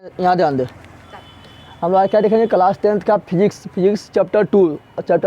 यहाँ ध्यान दे, हम लोग आज क्या देखेंगे क्लास 10th का फिजिक्स चैप्टर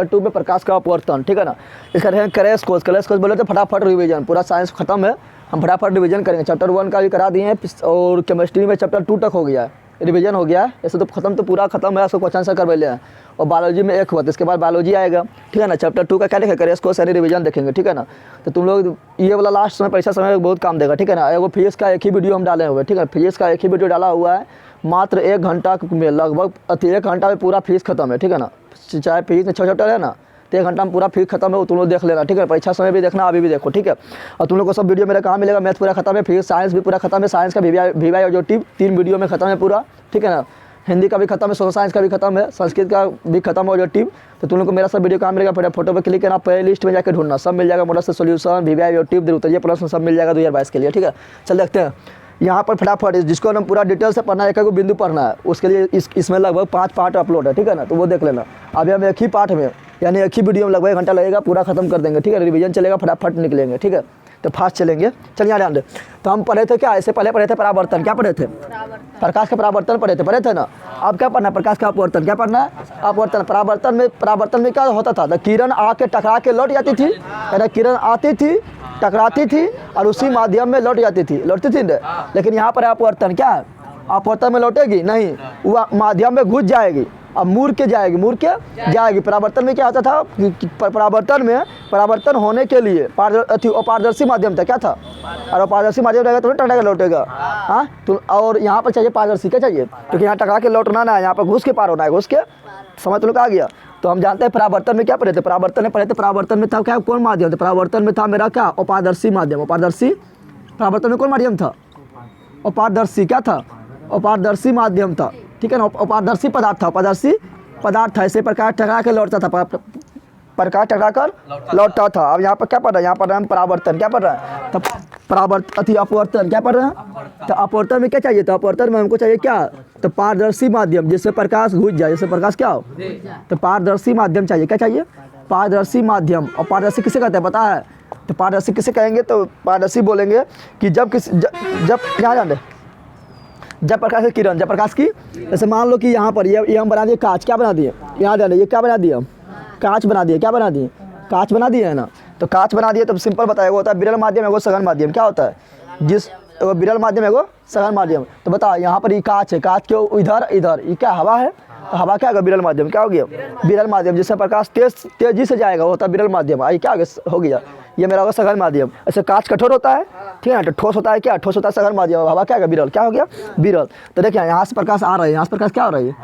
2 में प्रकाश का अपवर्तन, ठीक है ना। इसका देखेंगे क्रैश कोर्स बोले तो फटाफट रिवीजन, पूरा साइंस खत्म है, हम फटाफट रिवीजन करेंगे। चैप्टर 1 का भी करा दिए हैं और केमिस्ट्री में चैप्टर 2 तक हो गया है, रिवीजन हो गया है। ऐसे तो खत्म तो पूरा खत्म है, उसको क्वेश्चन आंसर करवा लिया है। और बायोलॉजी में एक हुआ तो इसके बाद बायोलॉजी आएगा, ठीक है ना। चैप्टर 2 का क्या देखेंगे क्रैश कोर्स यानी रिवीजन देखेंगे, ठीक है ना। तो तुम लोग ये वाला लास्ट समय परीक्षा समय बहुत काम देगा, ठीक है ना। वो फिजिक्स का एक ही वीडियो हम डाले हुए, ठीक है। फिजिक्स का एक ही वीडियो डाला हुआ है, मात्र 1 घंटा में लगभग 1 घंटा में पूरा फिजिक्स खत्म है, ठीक है ना। चाहे फिजिक्स में 6 चैप्टर है ना, तो 1 घंटा में पूरा फिजिक्स खत्म है, वो तुम लोग देख लेना, ठीक है। परीक्षा समय भी देखना, अभी भी देखो, ठीक है। और तुम लोग को सब वीडियो मेरा कहाँ मिलेगा, मैथ पूरा खत्म है, फिजिक्स साइंस भी पूरा खत्म है, साइंस का वीवाई ऑब्जेक्टिव 3 वीडियो में खत्म है पूरा, ठीक है ना। हिंदी का भी खत्म है, सोशल साइंस का भी खत्म है, संस्कृत का भी खत्म है ऑब्जेक्टिव। तो तुम लोग को मेरा सब वीडियो कहाँ मिलेगा, फिर फोटो पे क्लिक करना, प्ले लिस्ट में जाकर ढूंढना, सब मिल जाएगा। मॉडल से सोल्यूशन, वीवाई ऑब्जेक्टिव, उत्तरीय प्रश्न सब मिल जाएगा 2022 के लिए, ठीक है। चल देखते हैं यहाँ पर फटाफट, जिसको हम पूरा डिटेल से पढ़ना है, एक बिंदु पढ़ना है, उसके लिए इसमें लगभग 5 पार्ट अपलोड है, ठीक है ना। तो वो देख लेना। अभी हम एक ही पार्ट में यानी एक ही वीडियो में लगभग 1 घंटा लगेगा, पूरा खत्म कर देंगे, ठीक है। रिवीजन चलेगा, फटाफट निकलेंगे, ठीक है। तो फास्ट चलेंगे। चल यहाँ ध्यान दे, तो हम पढ़े थे क्या, ऐसे पहले पढ़े थे परावर्तन, क्या पढ़े थे, प्रकाश का परावर्तन पढ़े थे ना। अब क्या पढ़ना है, प्रकाश का अपवर्तन, क्या पढ़ना है, अपवर्तन। परावर्तन में क्या होता था, तो किरण आके टकरा के लौट जाती थी, यानी किरण आती थी, टकराती थी और उसी माध्यम में लौटती थी ना। लेकिन यहाँ पर अपवर्तन क्या है, अपवर्तन में लौटेगी नहीं, वह माध्यम में घुस जाएगी, अब मुड़ के जाएगी। परावर्तन में क्या होता था, परावर्तन होने के लिए अपारदर्शी माध्यम था, क्या था, और अपारदर्शी माध्यम रहेगा तो टकरा के लौटेगा, हाँ। तो और यहाँ पर चाहिए पारदर्शी, क्या चाहिए, क्योंकि यहाँ टकरा के लौटना ना है, यहाँ पर घुस के पार होना है, घुस के, समझ तुम लोग आ गया। तो हम जानते हैं परावर्तन में क्या पढ़े थे, परावर्तन में था क्या, कौन माध्यम था, परावर्तन में था मेरा क्या, अपारदर्शी माध्यम। परावर्तन में कौन माध्यम था, अपारदर्शी, क्या था, अपारदर्शी माध्यम था, ठीक है ना। अपारदर्शी पदार्थ था, ऐसे प्रकाश टकरा के लौटता था, प्रकाश टकरा कर लौटता था। अब यहाँ पर क्या पढ़ रहे हैं, यहाँ पर हम परावर्तन, क्या पढ़ रहे हैं, तो अपवर्तन क्या पढ़ रहे हैं। तो अपवर्तन में क्या चाहिए, तो अपवर्तन में हमको चाहिए क्या, तो पारदर्शी माध्यम, जिससे प्रकाश घुस जाए, जिससे प्रकाश क्या हो, तो पारदर्शी माध्यम चाहिए, क्या चाहिए, पारदर्शी माध्यम। और पारदर्शी किसे कहते हैं पता है, तो पारदर्शी किसे कहेंगे, तो पारदर्शी बोलेंगे कि जब क्या जाने, जब प्रकाश की जैसे मान लो कि यहाँ पर ये हम बना दिए कांच, क्या बना दिए, यहाँ जाने, ये क्या बना दिया, कांच बना दिए, क्या बना दिए, कांच बना दिए है ना। तो कांच बना दिए, तो सिंपल बताया, वो होता है विरल माध्यम, एगो सघन माध्यम, क्या होता है, जिस वो विरल माध्यम एगो सघन माध्यम। तो बता यहाँ पर ये कांच है, कांच के इधर ये क्या हवा है, तो हवा क्या होगा, विरल माध्यम, क्या हो गया, विरल माध्यम, जिससे प्रकाश तेजी से जाएगा, वो होता है विरल माध्यम। आई क्या हो गया, ये मेरा होगा सघन माध्यम। ऐसे कांच कठोर होता है, ठीक है ना, तो ठोस होता है, क्या ठोस होता है सघन माध्यम, हवा क्या होगा विरल, क्या हो गया विरल। तो देखिए यहाँ से प्रकाश आ रहा है, यहाँ से प्रकाश क्या हो रहा है,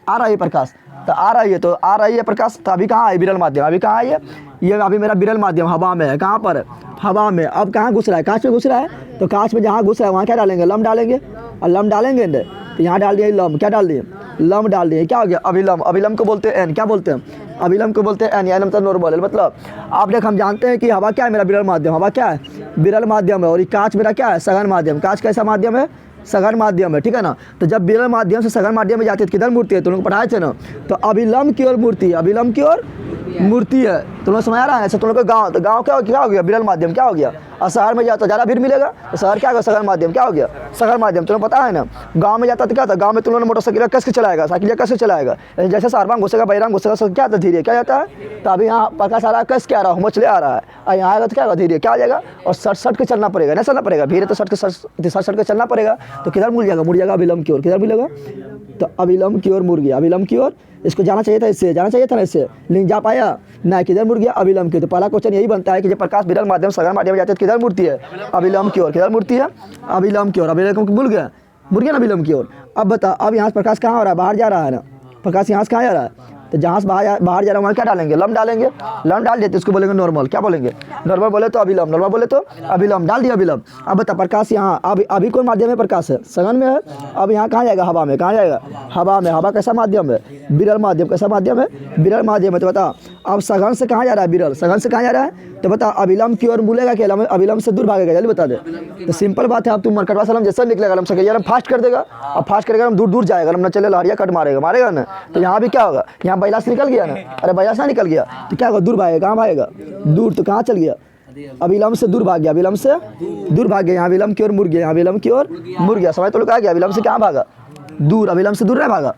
आ रहा है प्रकाश, तो आ रही है प्रकाश। तो अभी कहाँ है विरल माध्यम, अभी कहाँ है ये अभी मेरा विरल माध्यम हवा में है, कहाँ पर, हवा में। अब कहाँ घुस रहा है, कांच में घुस रहा है, तो कांच में जहाँ घुस रहा है वहाँ क्या डालेंगे, लम्ब डालेंगे, और लम्ब डालेंगे न, तो यहाँ डाल दिए लम्ब, क्या डाल दिए, लम्ब डाल दिए, क्या हो गया अभिलम्ब। अभिलम्ब को बोलते हैं एन, क्या बोलते हैं, अभिलम्ब को बोलते हैं एन, यानी मतलब नॉर्मल है। मतलब आप देख, हम जानते हैं कि हवा क्या है, मेरा विरल माध्यम, हवा क्या है, विरल माध्यम है, और ये कांच मेरा क्या है, सघन माध्यम। कांच कैसा माध्यम है, सघन माध्यम है, ठीक है ना। तो जब विरल माध्यम से सघन माध्यम में जाती है, किधर मूर्ति है, तुम लोग पढ़ाए थे ना, तो अभिलम्ब की ओर मूर्ति है, अभिलम्ब की ओर मूर्ति है, तुम लोग समझ आ रहा है। ऐसे तुम लोग गाँव, तो गाँव क्या हो गया, विरल माध्यम, क्या हो गया। और शहर में जाता तो ज़्यादा भीड़ मिलेगा, तो शहर क्या होगा, सघन माध्यम, क्या हो गया, सघन माध्यम। तुम्हें पता है ना, गाँव में जाता तो क्या था, गाँव में तुम लोग मोटरसाइकिल कैसे चलाएगा, साइकिल कैसे चलाएगा, जैसे सारबांग घुसेगा, बैराम घुसेगा, क्या था धीरे, क्या जाता है। तो अभी यहाँ प्रकाश आ रहा है, कैसे क्या आ रहा है, मछली आ रहा है, और यहाँ आएगा तो क्या होगा धीरे, क्या आ जाएगा, और सट के चलना पड़ेगा, नहीं चलना पड़ेगा, भीड़ तो सट के चलना पड़ेगा। तो किधर मुड़ जाएगा अभिलम्ब की ओर, किधर मिलेगा, तो अभिलम्ब की ओर मुड़ गया, अभिलम्ब की ओर। इसको जाना चाहिए था, इससे जाना चाहिए था ना, इससे लेकिन जा पाया ना, किधर मुड़ गया, अभिलम्ब की। तो पहला क्वेश्चन यही बनता है कि जब प्रकाश विरल माध्यम सघन माध्यम में जाते हैं, किधर मूर्ति है, अभिलम्ब की ओर, किधर मूर्ति है, अभिलम्ब की ओर। अभिलम्ब मुड़ गया ना अभिलम्ब की ओर। अब बता, अब यहाँ से प्रकाश कहाँ हो रहा है, बाहर जा रहा है ना, प्रकाश यहाँ से कहाँ जा रहा है, तो जहाँ से बाहर जा रहा है वहाँ क्या डालेंगे, लम्ब डालेंगे, लम्ब डाल देते, उसको बोलेंगे नॉर्मल, क्या बोलेंगे, नॉर्मल बोले तो अभिलम्ब, नॉर्मल बोले तो अभिलम्ब, डाल दिया अभिलम्ब। अब बता प्रकाश यहाँ अभी कौन माध्यम है, प्रकाश है, सघन में है। अब यहाँ कहाँ जाएगा, हवा में, कहाँ जाएगा, हवा में। हवा कैसा माध्यम है, विरल माध्यम, कैसा माध्यम है, विरल माध्यम है। तो बता अब सघन से कहाँ जा रहा है, विरल, सघन से कहाँ जा रहा है, तो बता अभिलम्ब की ओर बोलेगा कि अभिलम्ब से दूर भागेगा, जल्दी बता दे। तो सिंपल बात है, अब तुम मरकटवा सलम जैसे निकलेगा, हम सके यार फास्ट कर देगा, अब फास्ट करेगा हम दूर जाएगा, हम न चले लहरिया कट मारेगा ना। तो यहाँ भी क्या होगा, यहाँ बैलास निकल गया ना, अरे बैलास ना निकल गया तो क्या होगा, दूर भागेगा, कहाँ भागेगा, दूर। तो कहाँ चल गया, अभिलम्ब से दूर भाग गया, अभिलम्ब से दूर भाग गया, यहाँ अभिलम्ब की ओर मुड़ गया, यहाँ अभिलम्ब की ओर मुड़ गया। समझ तो लोग आ गया, अभिलम्ब से कहाँ भागा, दूर, अभिलंब से दूर नहीं भागा,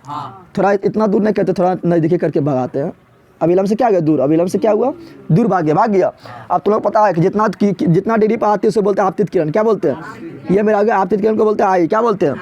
थोड़ा इतना दूर नहीं कहते, थोड़ा नज़दीकी करके भगाते हैं। अभिलंब से क्या गया दूर, अभिलंब से क्या हुआ दूर भाग गया। अब तुम लोग पता है कि जितना डिग्री पर आती है उसे बोलते हैं आपतित किरण। क्या बोलते हैं, ये मेरा आ गया आपतित किरण को बोलते हैं आई। क्या बोलते हैं,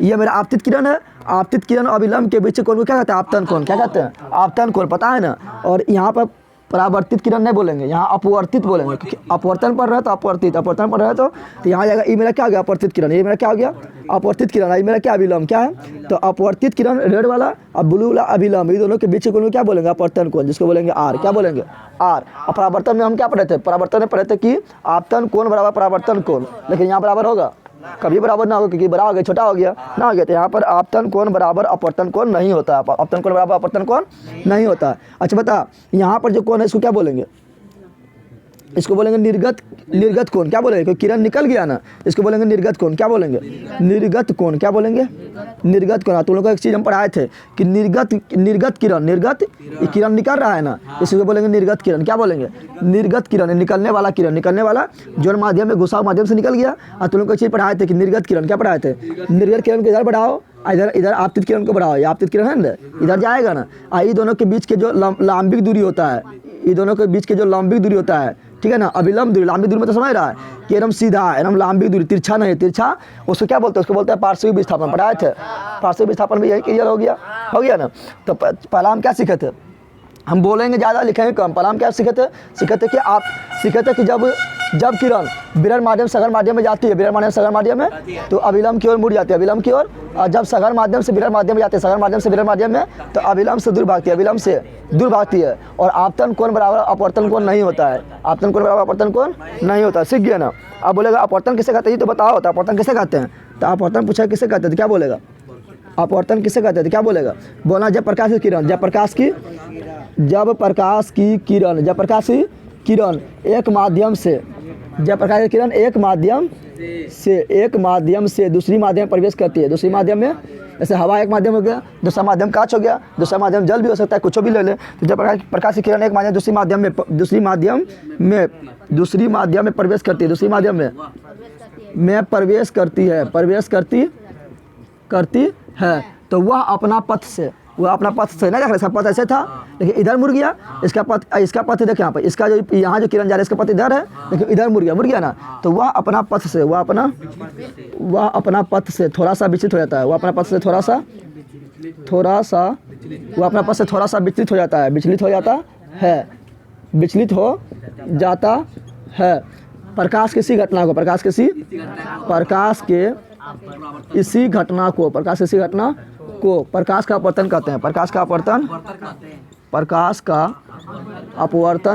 ये मेरा आपतित किरण है। आपतित किरण और अभिलंब के बीच कोण को क्या कहते हैं, आपतन कोण। क्या कहते हैं, आपतन कोण, पता है ना। और यहाँ पर परावर्तित किरण नहीं बोलेंगे, यहाँ अपवर्तित बोलेंगे, क्योंकि अपवर्तन पढ़ रहे हैं तो अपवर्तित, अपवर्तन पढ़ रहे हैं तो यहाँ जाएगा। ये मेरा क्या हो गया अपवर्तित किरण, ये मेरा क्या हो गया अपवर्तित किरण। ये मेरा क्या अभिलंब क्या है, तो अपवर्तित किरण रेड वाला और ब्लू वाला अभिलंब, ये दोनों के बीच कोण को क्या बोलेंगे, अपवर्तन कोण, जिसको बोलेंगे आर। क्या बोलेंगे आर। और परावर्तन में हम क्या पढ़े थे, परावर्तन में पढ़े थे कि आपतन कोण बराबर परावर्तन कोण, लेकिन यहाँ बराबर होगा, कभी बराबर ना होगा, क्योंकि बड़ा हो गया छोटा हो गया ना हो गया। तो यहाँ पर आपतन कोण बराबर अपवर्तन कोण नहीं होता है, आपतन कोण बराबर अपवर्तन कोण नहीं होता है। अच्छा बता, यहाँ पर जो कोण है इसको क्या बोलेंगे, इसको बोलेंगे निर्गत कोण। क्या बोलेंगे, क्योंकि किरण निकल गया ना, इसको बोलेंगे निर्गत कोण। क्या बोलेंगे, निर्गत कोण। क्या बोलेंगे, निर्गत कोण। तुम लोगों को एक चीज़ हम पढ़ाए थे कि निर्गत किरण, निर्गत किरण निकल रहा है ना, इसको बोलेंगे निर्गत किरण। क्या बोलेंगे, निर्गत किरण, निकलने वाला किरण, निकलने वाला जो माध्यम में घुसाव माध्यम से निकल गया। और तुम लोग को एक चीज़ पढ़ाए थे कि निर्गत किरण। क्या पढ़ाए थे, निर्गत किरण को इधर बढ़ाओ, इधर आपतित किरण को बढ़ाओ, ये आपतित किरण है ना इधर जाएगा ना। ये दोनों के बीच के जो लंबिक दूरी होता है, ये दोनों के बीच के जो लंबिक दूरी होता है, ठीक है ना, अभिलंब दूरी, लंबी दूरी में तो समझ रहा है कि एकदम सीधा है, एकदम लंबी दूरी, तिरछा नहीं, तिरछा उसको क्या बोलते हैं, उसको बोलते हैं पार्श्विक विस्थापन। पढ़ाए थे, पार्श्विक विस्थापन भी यही क्लियर हो गया ना। तो पहला हम क्या सीखे थे, हम बोलेंगे ज़्यादा लिखेंगे कम। पहला हम क्या सीखे थे कि आप सीखे थे कि जब किरण विरल माध्यम सघन माध्यम में जाती है, विरल माध्यम सघन माध्यम में, तो अभिलंब की ओर मुड़ जाती है, अभिलंब की ओर। और जब सघन माध्यम से विरल माध्यम में जाती है, सघन माध्यम से विरल माध्यम में, तो अभिलंब से दूर भागती है, अभिलंब से दूर भागती है। और आपतन कोण बराबर अपवर्तन कोण नहीं होता है, आपतन कोण बराबर अपवर्तन कोण नहीं होता। सीख गया ना। अब बोलेगा अपवर्तन किसे कहते हैं, तो बताओ तो अपवर्तन किसे कहते हैं। तो अपवर्तन पूछा किसे कहते हैं, तो क्या बोलेगा, अपवर्तन किसे कहते हैं, तो क्या बोलेगा, बोला जब प्रकाश की किरण, जब प्रकाश की किरण एक माध्यम से, जब प्रकाश की किरण एक माध्यम से दूसरी माध्यम में प्रवेश करती है, दूसरी माध्यम में, जैसे हवा एक माध्यम हो गया, दूसरा माध्यम कांच हो गया, दूसरा माध्यम जल भी हो सकता है, कुछ भी ले ले। तो जब प्रकाश की किरण एक माध्यम दूसरी माध्यम में प्रवेश करती है, दूसरी माध्यम में प्रवेश करती है, तो वह अपना पथ से नहीं देख रहा, इसका पथ ऐसे था लेकिन इधर मुड़ गया, इसका पथ देख यहाँ पर, इसका जो यहाँ जो किरण जा रहा है इसका पथ इधर है लेकिन इधर मुड़ गया ना। तो वह अपना पथ से थोड़ा सा विचलित हो जाता है, वह अपना पथ से थोड़ा सा विचलित हो जाता है। प्रकाश किसी घटना को प्रकाश का अपवर्तन कहते हैं, प्रकाश का अपवर्तन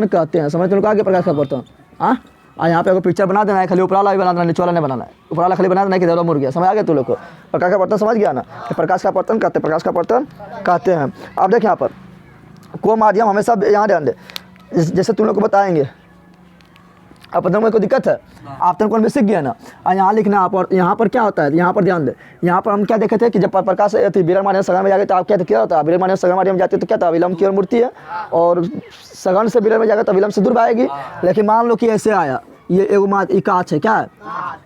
कहते हैं। समझ लोग आगे प्रकाश का अपवर्तन। हाँ, यहाँ पे पिक्चर बना देना है, खाली ऊपर वाला भी बना देना, नीचे वाला नहीं बनाना है, ऊपर वाला खाली बना देना है कि इधर मुड़ गया। समझ आ गया तुम लोग को, प्रकाश का अपवर्तन समझ गया ना, तो प्रकाश का अपवर्तन कहते हैं, अब देखिए यहाँ पर को माध्यम हमेशा यहाँ ध्यान दे, जैसे तुम लोग को बताएंगे। अपवर्तन में कोई दिक्कत है, आपतन कोण भी सीख गया ना। और यहाँ लिखना आप, और यहाँ पर क्या होता है, यहाँ पर ध्यान दे, यहाँ पर हम क्या देखे थे कि जब प्रकाश विरल माध्यम सघन में जाएगा तो आप क्या होता है, विरल माध्यम सघन माध्यम में जाती है तो क्या था, अभिलंब की ओर मुड़ती है, और सघन से विरल में जाएगा तो अभिलंब से दूर भागेगी। लेकिन मान लो कि ऐसे आया, ये एगो कांच है, क्या है,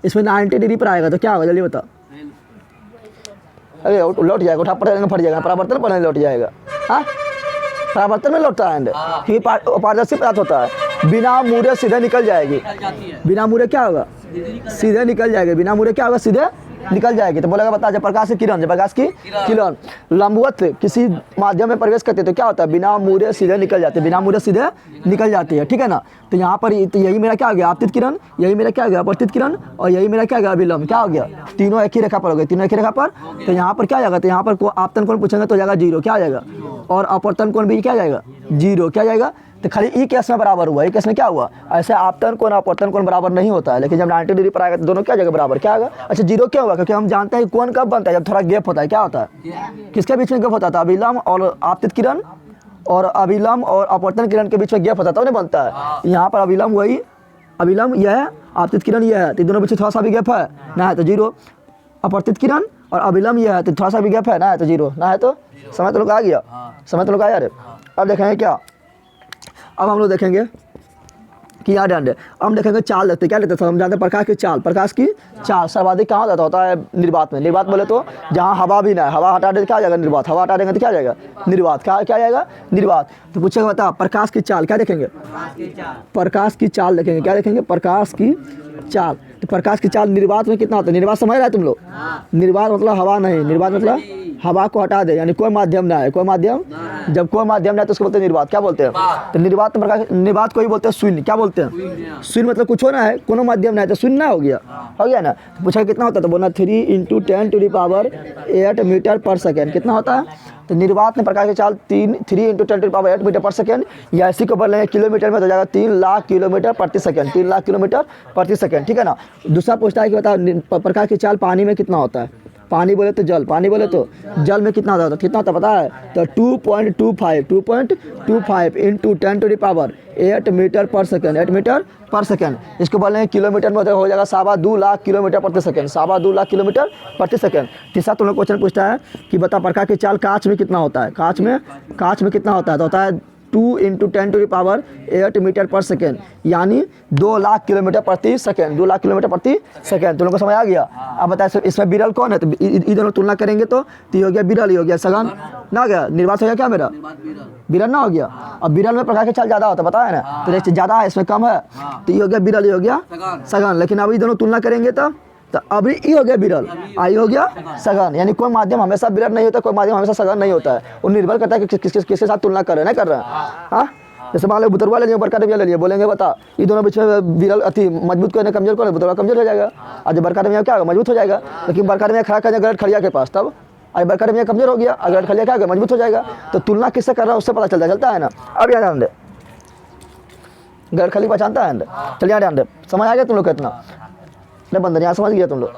इसमें 90 डिग्री पर आएगा तो क्या होगा, जल्दी बता। अरे लौट जाएगा, उठा पड़ेगा, फट जाएगा, परावर्तन पर नहीं लौट जाएगा। हाँ, परावर्तन में लौटता है, क्योंकि पारदर्शी पदार्थ होता है, बिना मुड़े सीधे निकल जाएगी, बिना मुड़े क्या होगा, सीधे निकल जाएगी, बिना मुड़े क्या होगा, सीधे निकल जाएगी। तो बोलेगा बता, जब प्रकाश की किरण लंबवत किसी माध्यम में प्रवेश करते तो क्या होता है, बिना मुड़े सीधे निकल जाती है, ठीक है ना। तो यहाँ पर यही मेरा क्या हो गया, आपतित किरण, यही मेरा क्या हो गया, अपवर्तित किरण, और यही मेरा क्या हो गया, अभिलंब। क्या हो गया, तीनों एक ही रेखा पर हो गए, तीनों एक ही रेखा पर। तो यहाँ पर क्या जाएगा, तो यहाँ पर आपतन कोण पूछेंगे तो जाएगा 0, क्या आ जाएगा, और अपवर्तन कोण भी क्या जाएगा 0, क्या जाएगा। तो खाली ई केस में बराबर हुआ, ई केस में क्या हुआ, ऐसे आपतन कोण अपवर्तन कोण बराबर नहीं होता है, लेकिन जब 90 डिग्री पर आएगा तो दोनों क्या जगह बराबर, क्या आएगा। अच्छा 0 क्या होगा, क्योंकि हम जानते हैं कोण कब बनता है, जब थोड़ा गैप होता है। क्या होता है, किसके बीच में गैप होता था, अभिलंब और आपतित किरण, और अभिलंब और अपवर्तन किरण के बीच में गैप होता था, नहीं बनता है। यहाँ पर अभिलंब यह है, आपतित किरण यह है, तो दोनों बीच थोड़ा सा भी गैप है ना, है तो 0। अपवर्तित किरण और अभिलंब यह है, तो थोड़ा सा भी गैप है ना, है तो 0, ना है तो। समय तो लोग आ गया, समय तो लोग आया रे। अब देखेंगे क्या, अब हम लोग देखेंगे कि यहाँ ध्यान दे। हम देखेंगे चाल देखते क्या लेते थे, हम जानते हैं प्रकाश की चाल। प्रकाश की चाल सर्वाधिक कहाँ जाता होता है? निर्वात में। निर्वात बोले तो जहाँ हवा भी ना है, हवा हटा दे तो क्या आ जाएगा? निर्वात। हवा हटा देंगे तो क्या आ जाएगा? निर्वात। क्या क्या आ जाएगा? निर्वात। तो पूछेगा बता प्रकाश की चाल क्या देखेंगे? प्रकाश की चाल देखेंगे। क्या देखेंगे? प्रकाश की चाल। तो प्रकाश की चाल निर्वात में कितना होता है? निर्वात समझ रहा है तुम लोग? निर्वात मतलब हवा नहीं, निर्वात मतलब हवा को हटा दे, यानी कोई माध्यम ना है। कोई माध्यम, जब कोई माध्यम ना है तो उसको बोलते हैं निर्वात। क्या बोलते हैं? तो निर्वात में प्रकाश, निर्वात को ही बोलते हैं शून्य। क्या बोलते हैं? शून्य मतलब कुछ होना है, कोनो माध्यम ना है तो शून्य ना हो गया। हो गया ना? तो पूछा कितना होता है? तो बोलना 3 × 10⁸ मीटर पर सेकेंड। कितना होता है? तो निर्वात में प्रकाश की चाल 3 × 10⁸ मीटर पर सेकेंड, या इसी को बोलेंगे किलोमीटर में तो जाएगा 3 लाख किलोमीटर प्रति सेकेंड। 3 लाख किलोमीटर प्रति सेकेंड, ठीक है ना? दूसरा पूछता है कि बताओ प्रकाश की चाल पानी में कितना होता है? पानी बोले तो जल, पानी बोले तो जल में कितना होता है? कितना होता है पता है? तो 2.25 × 10⁸ मीटर पर सेकेंड। 8 मीटर पर सेकेंड। इसको बोलेंगे किलोमीटर में तो हो जाएगा 2.25 लाख किलोमीटर प्रति सेकेंड। 2.25 लाख किलोमीटर प्रति सेकेंड। तीसरा तुम लोग क्वेश्चन पूछता है कि बता प्रकाश की चाल कांच में कितना होता है? कांच में कितना होता है? तो होता है 2 × 10⁸ मीटर पर सेकेंड, यानी 2 लाख किलोमीटर प्रति सेकेंड। 2 लाख किलोमीटर प्रति सेकेंड। तुम लोग को समझ आ गया? अब बताए इसमें विरल कौन है? तो ये दोनों तुलना करेंगे तो ये हो गया विरल, ही हो गया सघन ना। गया निर्वात हो गया क्या मेरा? विरल ना हो गया। अब विरल में प्रकाश की चाल ज़्यादा होता है, पता है ना? तो जैसे ज़्यादा है इसमें कम है, तो ये हो गया विरल, ये हो गया सघन। लेकिन अब ये दोनों तुलना करेंगे तो अभी ये हो गया विरल, आई हो गया सघन। यानी कोई माध्यम हमेशा विरल नहीं होता, कोई माध्यम हमेशा सघन नहीं होता है। वो निर्भर करता है कि किसके साथ तुलना कर रहे हैं, नहीं कर रहे हैं। हाँ, जैसे मान लो बुतरवा ले लिए, बड़का डबिया ले लिए, बोलेंगे बता ये दोनों बीच में विरल अति मजबूत को कमजोर को, बुतरवा कमजोर हो जाएगा। आज बड़का डबिया क्या होगा? मजबूत हो जाएगा। लेकिन बड़का डबिया खड़ा कर गलत खड़िया के पास, तब आज बड़का डबिया कमजोर हो गया, अगर खड़िया क्या होगा? मजबूत हो जाएगा। तो तुलना किससे कर रहा है उससे पता चलता है ना। अब यहाँ ध्यान दे, गलत खली पहचानता है। चल यहाँ ध्यान दे, समझ आ गया तुम लोग कितना? नहीं बंदर यहाँ समझ गया तुम लोग।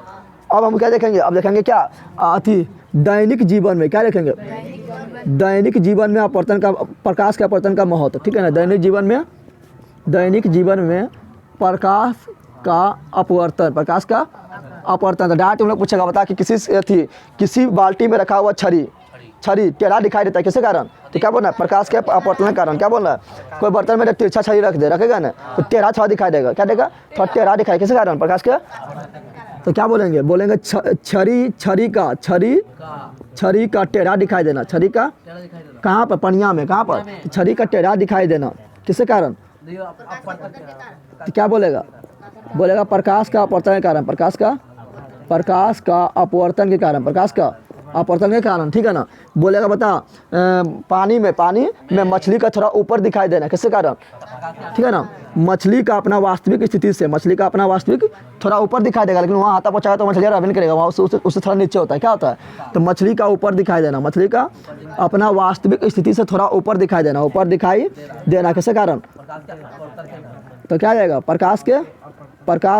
अब हम क्या देखेंगे? अब देखेंगे क्या अति दैनिक जीवन में। क्या देखेंगे? दैनिक जीवन में अपवर्तन का, प्रकाश के अपवर्तन का महत्व, ठीक है ना? दैनिक जीवन में प्रकाश का अपवर्तन, प्रकाश का अपवर्तन। डायरेक्ट हम लोग पूछेगा बता कि किसी बाल्टी में रखा हुआ छड़ी टेढ़ा दिखाई देता है, किसके कारण? तो क्या बोलना है? प्रकाश के अपवर्तन के कारण। क्या बोलना है? कोई बर्तन में तिरछा छड़ी रखेगा ना, तो टेढ़ा थोड़ा दिखाई देगा। क्या देगा? थोड़ा टेढ़ा दिखाई, किसके कारण? प्रकाश के। तो क्या बोलेंगे? बोलेंगे छड़ी का टेढ़ा दिखाई देना। छड़ी का कहाँ पर? पनिया में। कहाँ पर? छड़ी का टेढ़ा दिखाई देना, किसके कारण? तो क्या बोलेगा? बोलेगा प्रकाश का अपवर्तन के कारण। प्रकाश का अपवर्तन के कारण, प्रकाश का अपवर्तन के कारण, ठीक है ना? बोलेगा बता पानी में मछली का थोड़ा ऊपर दिखाई देना, किसके कारण? ठीक है ना? मछली का अपना वास्तविक स्थिति से, मछली का अपना वास्तविक थोड़ा ऊपर दिखाई देगा, लेकिन वहाँ हाथा पहुँचाएगा तो मछली रह नहीं करेगा, वहाँ उससे थोड़ा नीचे होता है। क्या होता है? तो मछली का ऊपर दिखाई देना, मछली का अपना वास्तविक स्थिति से थोड़ा ऊपर दिखाई देना, किसके कारण? तो क्या जाएगा? प्रकाश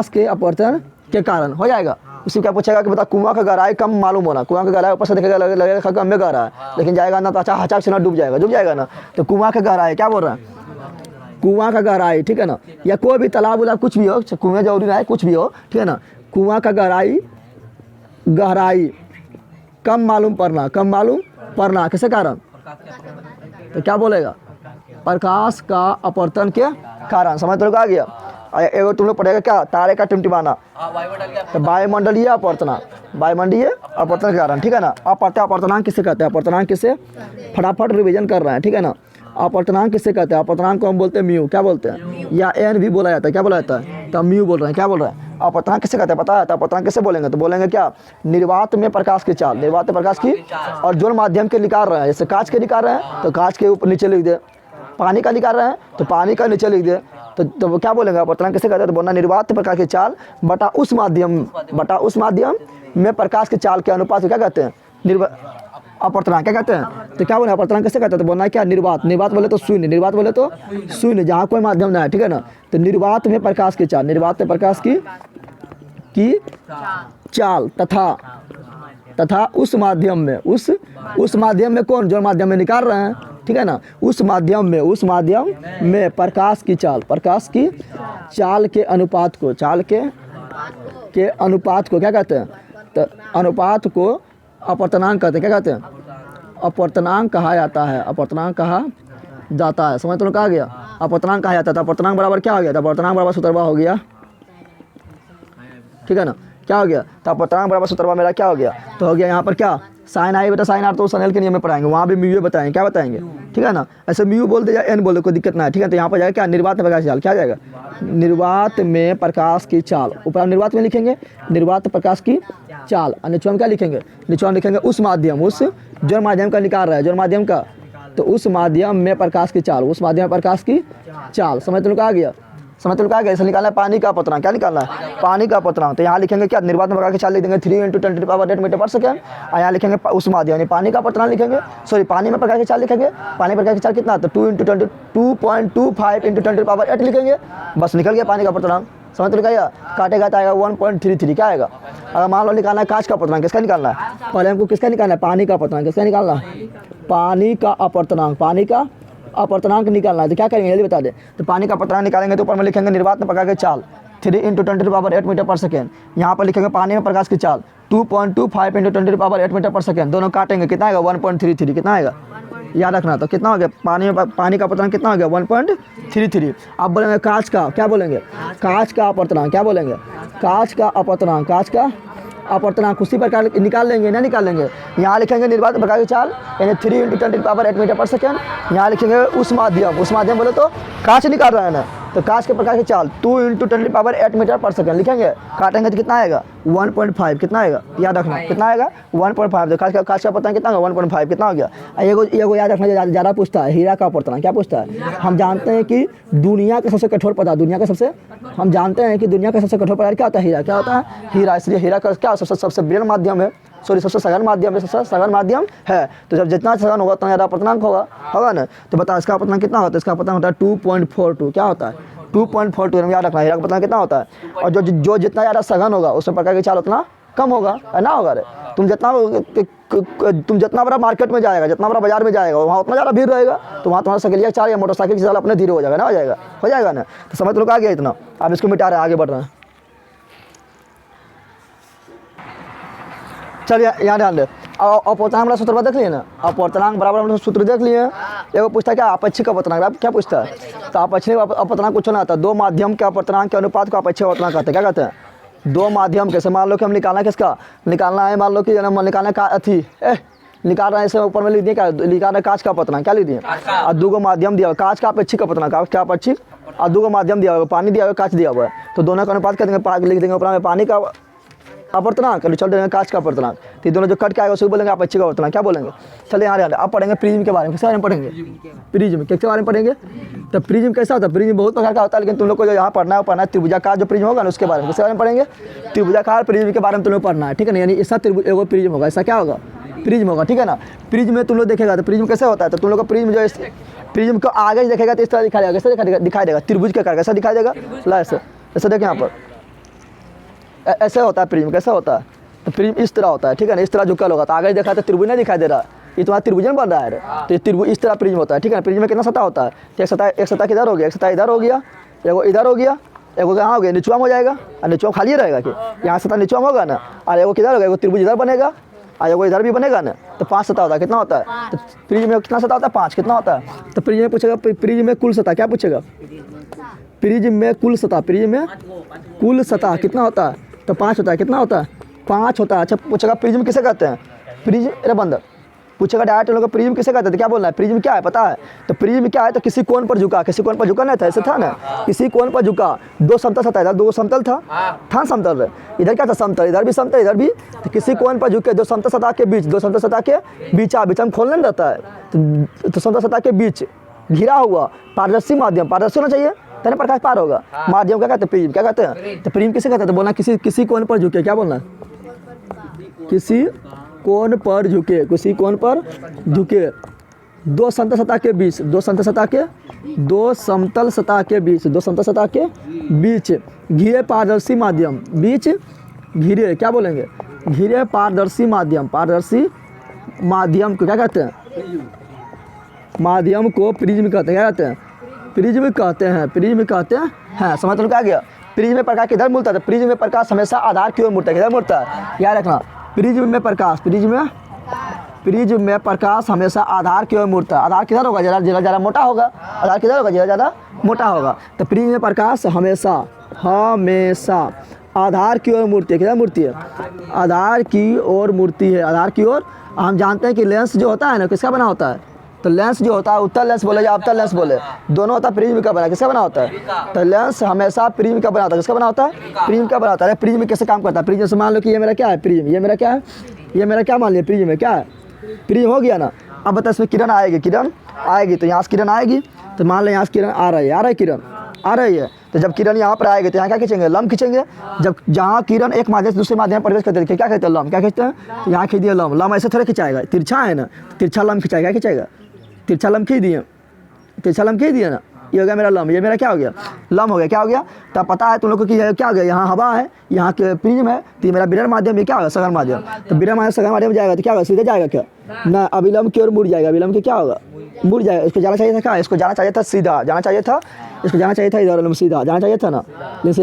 के अपवर्तन के कारण हो जाएगा। उसी क्या पूछेगा कि बता कुआं का गहराई कम मालूम होना। कुआं का गहराई ऊपर से देखेगा लगेगा कम में गहरा है, लेकिन जाएगा ना तो अचानक से ना डूब जाएगा ना। तो कुआं का गहराई क्या बोल रहा है? कुआं का गहराई, ठीक है ना? या कोई भी तालाब उलाब कुछ भी हो, कुएं जरूरी ना है, कुछ भी हो, ठीक है ना? कुआं का गहराई कम मालूम पड़ना, किसके कारण? तो क्या बोलेगा? प्रकाश का अपवर्तन के कारण। समझ तो आ गया? एगो तुम लोग पढ़ेगा क्या? तारे का टिमटिमाना, तो वायुमंडलीय अपवर्तना, वायुमंडलीय अपवर्तन के कारण, ठीक है ना? अपवर्तनांक किसे कहते हैं? अपवर्तनांक किसे? फटाफट रिवीजन कर रहे हैं, ठीक है ना? अपवर्तनांक किसे कहते हैं? अपवर्तनांक को हम बोलते हैं म्यू। क्या बोलते हैं? या एन भी बोला जाता है। क्या बोला जाता है? तो म्यू बोल रहे हैं। क्या बोल रहे हैं? अपवर्तनांक किसे कहते हैं पता है? तो अपवर्तनांक किसे बोलेंगे? तो बोलेंगे क्या? निर्वात में प्रकाश की चाल, निर्वात में प्रकाश की, और जो माध्यम के निकाल रहे हैं, जैसे कांच के निकाल रहे हैं तो कांच के ऊपर नीचे लिख दे, पानी का निकाल रहे हैं तो पानी का नीचे लिख दे। तो क्या बोलेंगे? अपवर्तनांक किसे कहते हैं? तो बोलना निर्वात प्रकाश की चाल बटा उस माध्यम में प्रकाश की चाल के अनुपात को क्या कहते हैं? अपवर्तनांक क्या कहते हैं? तो क्या बोले? अपवर्तनांक किसे कहते हैं? तो बोलना क्या? निर्वात बोले तो शून्य, जहाँ कोई माध्यम ना है, ठीक है ना? तो निर्वात में प्रकाश की चाल, निर्वात में प्रकाश की चाल तथा उस माध्यम में कौन? जो माध्यम में निकाल रहे हैं, ठीक है ना? उस माध्यम में प्रकाश की चाल के अनुपात को, क्या कहते हैं? तो अनुपात को अपवर्तनांक कहते हैं। क्या कहते हैं? अपवर्तनांक कहा जाता है, समझ तो लोग आ गया? अपवर्तनांक कहा जाता था। अपवर्तनांक बराबर क्या हो गया था? अपवर्तनांक बराबर सूत्रवा हो गया, ठीक है ना, क्या हो गया? तो अपवर्तनांक बराबर सूत्रवा मेरा क्या हो गया? तो हो गया यहाँ पर क्या, साइन आई बटा साइन आर, तो सनेल के नियम में पढ़ाएंगे, वहाँ भी म्यू बताएंगे, क्या बताएंगे, ठीक है ना। ऐसे म्यू बोल दे या एन बोल दे, कोई दिक्कत ना है, ठीक है। तो यहाँ पर जाएगा क्या, निर्वात में प्रकाश की चाल, क्या जाएगा, निर्वात में प्रकाश की चाल। ऊपर निर्वात में लिखेंगे निर्वात प्रकाश की चाल, और नीचे हम क्या लिखेंगे, नीचे हम लिखेंगे उस माध्यम, उस जो माध्यम का निकाल रहा है, जो माध्यम का, तो उस माध्यम में प्रकाश की चाल, उस माध्यम में प्रकाश की चाल। समझ तुम आ गया, समझ तुम आ गया। इसे निकालना है पानी का अपवर्तनांक, क्या निकालना है, पानी का अपवर्तनांक। तो यहाँ लिखेंगे क्या, निर्वात में प्रकाश की चाल लिख देंगे 3 × 10⁸ मीटर पर सेकेंड, और यहाँ लिखेंगे उस माध्यम यानी पानी का अपवर्तनांक लिखेंगे, सॉरी पानी में प्रकाश की चाल लिखेंगे। पानी प्रकाश की चाल कितना, तो 2.25 × 10⁸ लिखेंगे, बस निकल गया पानी का अपवर्तनांक। समझ तो लिखा, काटेगा तो आएगा 1.33, क्या आएगा। अगर मान लो निकालना है कांच का अपवर्तनांक, किसका निकालना है, पहले हमको किसका निकालना है, पानी का अपवर्तनांक, किसका निकालना है, पानी का अपवर्तनांक, पानी का अपवर्तनांक निकालना है। तो क्या करेंगे जल्दी बता दे। तो पानी का अपवर्तनांक निकालेंगे तो ऊपर में लिखेंगे निर्वात में प्रकाश की चाल 3 × 10⁸ मीटर पर सेकेंड। यहाँ पर लिखेंगे पानी में प्रकाश की चाल 2.25 × 10⁸ मीटर पर सेकेंड। दोनों काटेंगे कितना आएगा, 1.33, कितना आएगा, याद रखना। तो कितना हो गया, पानी का अपवर्तनांक कितना हो गया, 1.33। अब बोलेंगे कांच का, क्या बोलेंगे, कांच का अपवर्तनांक, क्या बोलेंगे, कांच का अपवर्तनांक, कांच का अपवर्तनांक उसी प्रकार निकाल लेंगे, ना निकाल लेंगे। यहाँ लिखेंगे निर्वात प्रकाश की चाल यानी 3 × 10⁸ मीटर पर सेकेंड। यहाँ लिखेंगे उस माध्यम बोले तो कांच निकाल रहा है ना, तो कांच के प्रकाश की चाल 2 × 10⁸ मीटर पर सेकेंड लिखेंगे, काटेंगे तो कितना आएगा, 1.5, कितना आएगा, याद रखना कितना आएगा, 1.5। तो कांच का अपवर्तनांक कितना होगा, 1.5, कितना हो गया। एगो याद रखना ज़्यादा पूछता है, हीरा का अपवर्तनांक क्या पूछता है। हम जानते हैं कि दुनिया का सबसे कठोर पदार्थ, दुनिया का सबसे, हम जानते हैं कि दुनिया का सबसे कठोर पदार्थ क्या होता है, हीरा, क्या होता है, हीरा। इसलिए हीरा का क्या सबसे विरल माध्यम है, सॉरी सबसे सघन माध्यम है, सबसे सघन माध्यम है। तो जब जितना सघन होगा उतना ज़्यादा अपवर्तनांक होगा ना। तो बता इसका अपवर्तनांक कितना होता है, इसका अपवर्तनांक होता है 2.42, क्या होता है, 2.42। याद रखना हीरा का अपवर्तनांक कितना होता है, और जो जितना ज़्यादा सघन होगा उसमें प्रकाश की चाल उतना कम होगा, है ना होगा। रे तुम जितना बड़ा मार्केट में जाएगा, जितना बड़ा बाजार में जाएगा, वहाँ उतना ज़्यादा भीड़ रहेगा, तो वहाँ तुम्हारा साइकिल या चाल या मोटरसाइकिल की चाल अपने धीरे हो जाएगा, ना हो जाएगा ना। तो समझ लोग आ गया इतना। अब इसको मिटा रहे हैं, आगे बढ़ रहे हैं। चलिए यहाँ ध्यान दे, अपवर्तनांक बड़ा सूत्र देख लिए ना, अपवर्तनांक बराबर हम सूत्र देख लिए। एगो पूछता है क्या, आपेक्षिक अपवर्तनांक, क्या पूछता है, तो आपेक्षिक अपवर्तनांक कुछ ना आता, दो माध्यम के अपवर्तनांक के अनुपात को आपेक्षिक अपवर्तनांक कहते हैं। क्या कहते हैं, दो माध्यम के, मान लो कि हम निकालना किसका निकालना है, मान लो कि निकालना का अथी निकाल रहे हैं, इसे ऊपर में लिख दिए क्या, निकाल रहे कांच का अपवर्तनांक, क्या लिख दिए, और दो माध्यम दिया हुआ, कांच का अपेक्षिक अपवर्तनांक, क्या अपेक्षिक, और दो माध्यम दिया हुआ, पानी दिया हुआ, कांच दिया हुआ है, तो दोनों का अनुपात कर देंगे, लिख देंगे ऊपर में पानी का अपवर्तनांक, चल देंगे कांच का अपवर्तनांक। तो दोनों जो कट के आएगा उसको बोलेंगे अपेक्षिक अपवर्तनांक, क्या बोलेंगे। चलिए यहाँ अब पढ़ेंगे प्रिज्म के बारे में, किसके बारे में पढ़ेंगे, प्रिज्म, किसके बारे में पढ़ेंगे। तो प्रिज्म कैसा होता है, प्रिज्म बहुत प्रकार का होता है, लेकिन तुम लोग को जो यहाँ पढ़ना है त्रिभुजाकार जो प्रिज्म होगा ना उसके बारे में, किसके बारे में पढ़ेंगे, त्रिभुजाकार प्रिज्म के बारे में तुम लोग पढ़ना है, ठीक है ना। यानी ऐसा एगो प्रिज्म होगा, ऐसा क्या होगा, प्रिज्म होगा, ठीक है ना। प्रिज्म में तुम लोग देखेगा तो प्रिज्म कैसे होता है, तो तुम लोग का प्रिज्म जो प्रिज्म को आगे देखेगा तो इस तरह दिखाई देगा, कैसे दिखाई देगा, त्रिभुज के आकार कैसा दिखाई देगा, ऐसे देखें यहाँ पर, ऐसे होता है प्रिज्म, कैसा होता है, तो प्रिज्म इस तरह होता है, ठीक है ना, इस तरह झुकल होगा, तो आगे देखा तो त्रिभुज नहीं दिखाई दे रहा, ये तुम्हारा त्रिभुजन बन रहा है, तो ये त्रिभुज इस तरह प्रिज्म होता है, ठीक है ना। प्रिज्म में कितना सतह होता है, तो एक सतह किधर हो गया, एक सतह इधर हो गया, एगो इधर हो गया, एगो कहाँ हो गया, निचुआ हो जाएगा, और निचुआ खाली रहेगा कि यहाँ सतह निचुआ होगा ना, और एगो किधर होगा, एगो त्रिभुज इधर बनेगा, और एगो इधर भी बनेगा ना, तो 5 सतह होता है, कितना होता है, तो प्रिज्म में कितना सतह होता है, 5, कितना होता है। तो प्रिज्म में पूछेगा, प्रिज्म में कुल सतह, क्या पूछेगा, प्रिज्म में कुल सतह, प्रिज्म में कुल सतह कितना होता है, तो 5 होता है, कितना होता है, 5 होता है। अच्छा पूछेगा प्रिज्म किसे कहते हैं, प्रिज्म, अरे बंद पूछेगा डायरेक्ट लोग प्रिज्म किसे कहते हैं, तो क्या बोलना है, प्रिज्म क्या है पता है, तो प्रिज्म क्या है, तो किसी कोण पर झुका, किसी कोण पर झुका नहीं था, ऐसे था ना, किसी कोण पर झुका, दो समतल सतह, इधर दो समतल था समतल रहे, इधर क्या था समतल, इधर भी समतल, इधर भी, तो किसी कोण पर झुके दो समतल सतह के बीच, दो समतल सतह के बीच हम खोलने नहीं रहता है, तो समतल सतह के बीच घिरा हुआ पारदर्शी माध्यम, पारदर्शी होना चाहिए तभी प्रकाश पार होगा, माध्यम क्या कहते हैं, प्रिज्म, क्या कहते हैं, तो प्रिज्म किसे कहते हैं, तो बोलना किसी कोण पर झुके, क्या बोलना है, किसी कोण पर झुके, किसी कोण पर झुके, दो समतल सतह के बीच, दो समतल सतह के बीच घिरे पारदर्शी माध्यम, बीच घिरे, क्या बोलेंगे, घिरे पारदर्शी माध्यम, पारदर्शी माध्यम को क्या कहते हैं, माध्यम को प्रिज्म कहते हैं, क्या कहते हैं, प्रिज्म कहते हैं, प्रिज्म कहते हैं। हाँ समझ लो क्या गया, प्रिज्म में प्रकाश किधर मुड़ता है, तो प्रिज्म में प्रकाश हमेशा आधार की ओर मुड़ता है, किधर मुड़ता है, याद रखना, प्रिज्म में प्रकाश, प्रिज्म में प्रिज्म में प्रकाश हमेशा आधार की ओर मुड़ता है। आधार किधर होगा? ज़रा मोटा होगा। आधार किधर होगा? ज़्यादा मोटा होगा। तो प्रिज्म में प्रकाश हमेशा आधार की ओर मुड़ती है। किधर मुड़ती है? आधार की ओर मुड़ती है। आधार की ओर। हम जानते हैं कि लेंस जो होता है ना, किसका बना होता है? तो लेंस जो होता है, उत्तल लेंस बोले या अवतल लेंस बोले, दोनों होता है प्रिज्म का बना। किसका बना होता है? तो लेंस हमेशा प्रिज्म का बना होता है। किसका बना होता है? प्रिज्म का बना होता है। प्रिज्म कैसे काम करता है? प्रिज्म से मान लो कि ये मेरा क्या है? प्रिज्म। ये मेरा क्या है? ये मेरा क्या मान लिया? प्रिज्म है। क्या है? प्रिज्म हो गया ना। अब बता, इसमें किरण आएगी। किरण आएगी तो यहाँ से किरण आएगी। तो मान लो यहाँ से किरण आ रही है। किरण आ रही है। तो जब किरण यहाँ पर आएगी तो यहाँ क्या खींचेंगे? लंब खींचेंगे। जब जहाँ किरण एक माध्यम से दूसरे माध्यम में प्रवेश करते हैं क्या कहते हैं? लंब। क्या कहते हैं? तो यहाँ खींच दिया लंब। लंब ऐसे थोड़ा खिंचाएगा, तिरछा है ना, तिरछा लंब खिंचाएगा। क्या खिंचाएगा? तिरछा लंब खींच दिए। तिरछा लंब खींच दिया ना। ये हो गया मेरा लंब। ये मेरा क्या हो गया? लंब हो गया। क्या हो गया? तब पता है तुम लोग को कि क्या हो गया? यहाँ हवा है, यहाँ के प्रिज्म है, तो ये मेरा विरल माध्यम। ये क्या होगा? सघन माध्यम। तो विरल माध्यम सघन माध्यम जाएगा तो क्या होगा? सीधे जाएगा क्या? ना, अविलंब की ओर मुड़ जाएगा। अविलंब के क्या होगा? मुड़ जाएगा। इसको जाना चाहिए था क्या? इसको जाना चाहिए था सीधा। जाना चाहिए था, इसको जाना चाहिए था इधर, सीधा जाना चाहिए था ना। लेकिन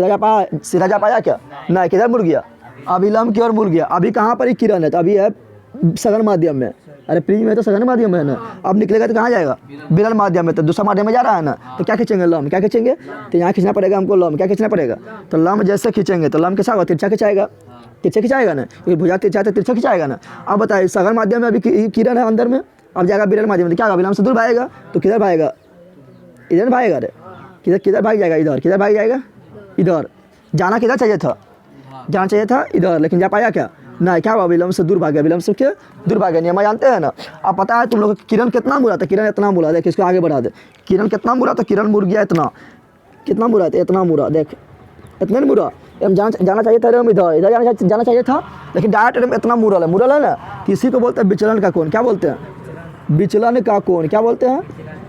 सीधा जा पाया क्या? ना, किधर मुड़ गया? अविलंब की ओर मुड़ गया। अभी कहाँ पर ही किरण है? तो अभी है सघन माध्यम में। अरे प्रिज्म में तो सघन माध्यम है ना। अब निकलेगा तो कहाँ जाएगा? विरल माध्यम में। तो दूसरा माध्यम में जा रहा है ना। तो क्या खींचेंगे? लंब। क्या खींचेंगे? तो यहाँ खींचना पड़ेगा हमको लंब। क्या खींचना पड़ेगा? तो लंब जैसे खींचेंगे तो लंब कैसा होगा? तिरछा खिंचाएगा। तिरछा खिंचाएगा ना। ये भुजा तिरछा तो तिरछा खिंचाएगा ना। अब बताइए, सघन माध्यम में अभी किरण है अंदर में, अब जाएगा विरल माध्यम में। तो क्या होगा? विलंब से दूर भागेगा। तो किधर भागेगा? इधर भागेगा। अरे किधर भाग जाएगा? इधर। किधर भाग जाएगा? इधर। जाना किधर चाहिए था? जाना चाहिए था इधर, लेकिन जा पाया क्या? ना। क्या हुआ? विलंब से दूर भाग गया। विलंब से क्या? दूर भाग गया। नियम जानते हैं ना। अब पता है तुम लोग किरण कितना मुड़ा था? किरण इतना मुड़ा। देख इसको आगे बढ़ा दे। किरण कितना मुड़ा? तो किरण मुड़ गया इतना। कितना मुड़ा था? इतना मुड़ा। देख इतना नहीं मुड़ा। हम जाना चाहिए था इधर जाना चाहिए था, लेकिन डायरेक्ट इतना मुड़ल है ना। किसी को बोलते हैं विचलन का कोण। क्या बोलते हैं? विचलन का कोण। क्या बोलते हैं?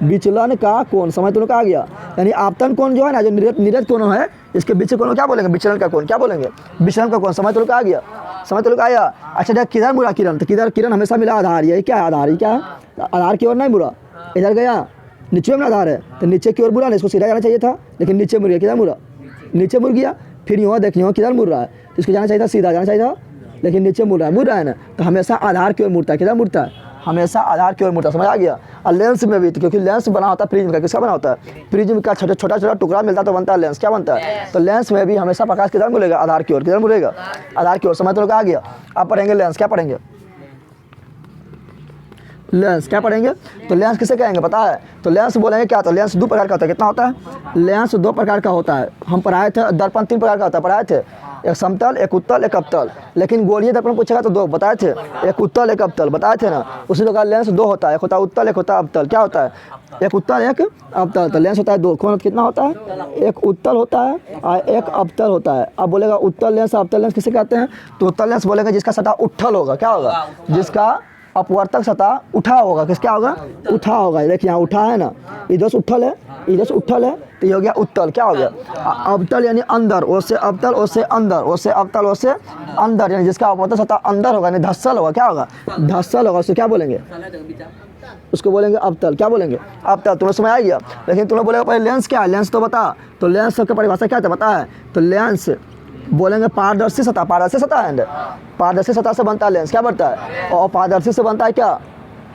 विचलन का कोण। समझ तुम लोग आ गया? यानी आपतन कोण जो है ना, जो निरत कोण है, इसके बीच कोण क्या बोलेंगे? विचलन का कोण। क्या बोलेंगे? विचलन का कोण। समझ तुम लोग आ गया? समझ तुम लोग आया? अच्छा देख, किधर मुड़ा किरण? तो किधर? किरण हमेशा मिला आधार। ये क्या है? आधार। ये क्या है? आधार की ओर नहीं मुड़ा। इधर गया, नीचे में आधार है तो नीचे की ओर मुड़ा ना। इसको सीधा जाना चाहिए था, लेकिन नीचे मुड़ गया। किधर मुड़ा? नीचे मुड़ गया। फिर यहाँ देखिए किधर मुड़ रहा है, तो इसको जाना चाहिए था सीधा, जाना चाहिए था, लेकिन नीचे मुड़ रहा है ना। तो हमेशा आधार की ओर मुड़ता है। किधर मुड़ता है? हमेशा आधार की ओर मुड़ता है। समझ आ गया? और लेंस में भी, तो क्योंकि लेंस बना होता है प्रिज्म का। किसका बना होता है? प्रिज्म का छोटा टुकड़ा मिलता तो बनता है लेंस। क्या बनता है? तो लेंस में भी हमेशा प्रकाश किधर मुड़ेगा? आधार की ओर। किधर मुड़ेगा? आधार की ओर। समझ तो लोग आ गया? अब पढ़ेंगे लेंस। क्या पढ़ेंगे? लेंस। क्या पढ़ेंगे? तो लेंस किसे कहेंगे पता है? तो लेंस बोलेंगे क्या? तो लेंस दो प्रकार का होता है। कितना होता है? लेंस दो प्रकार का होता है। हम पढ़ाए थे। दर्पण तीन प्रकार का होता है, पढ़ाए थे। एक समतल, एक उत्तल, एक अवतल। लेकिन गोलीय दर्पण पूछेगा तो दो बताए थे, एक उत्तल एक अवतल बताए थे ना। उसी प्रकार लेंस दो होता है, एक होता है उत्तल, एक होता है अवतल। क्या होता है? एक उत्तल एक अवतल। तो लेंस होता है दो। कौन कितना होता है? एक उत्तल होता है और एक अवतल होता है। अब बोलेगा उत्तल लेंस अवतल लेंस किसे कहते हैं? तो उत्तल लेंस बोलेगा जिसका सतह उठल होगा। क्या होगा? जिसका अपवर्तक सतह उठा होगा। किस क्या होगा? उठा होगा। देखिए यहाँ उठा है ना, इधर से उठल है, इधर से उठल है, तो ये हो गया उत्तल। क्या हो गया? अवतल यानी अंदर, ओसे अवतल, ओसे अंदर, ओसे अवतल, ओसे अंदर, यानी जिसका अपवर्तक सतह अंदर होगा, यानी धस्सल होगा। क्या होगा? धस्सल होगा। उसको क्या बोलेंगे? उसको बोलेंगे अवतल। क्या बोलेंगे? अवतल। तुम्हें समझ आ गया? लेकिन तुम लोग बोलेगा पहले लेंस क्या है? लेंस तो बता। तो लेंस की परिभाषा क्या है पता है? तो लेंस बोलेंगे पारदर्शी सतह। पारदर्शी सतह है, पारदर्शी सतह से बनता है लेंस। क्या बनता है? और पारदर्शी से बनता है क्या?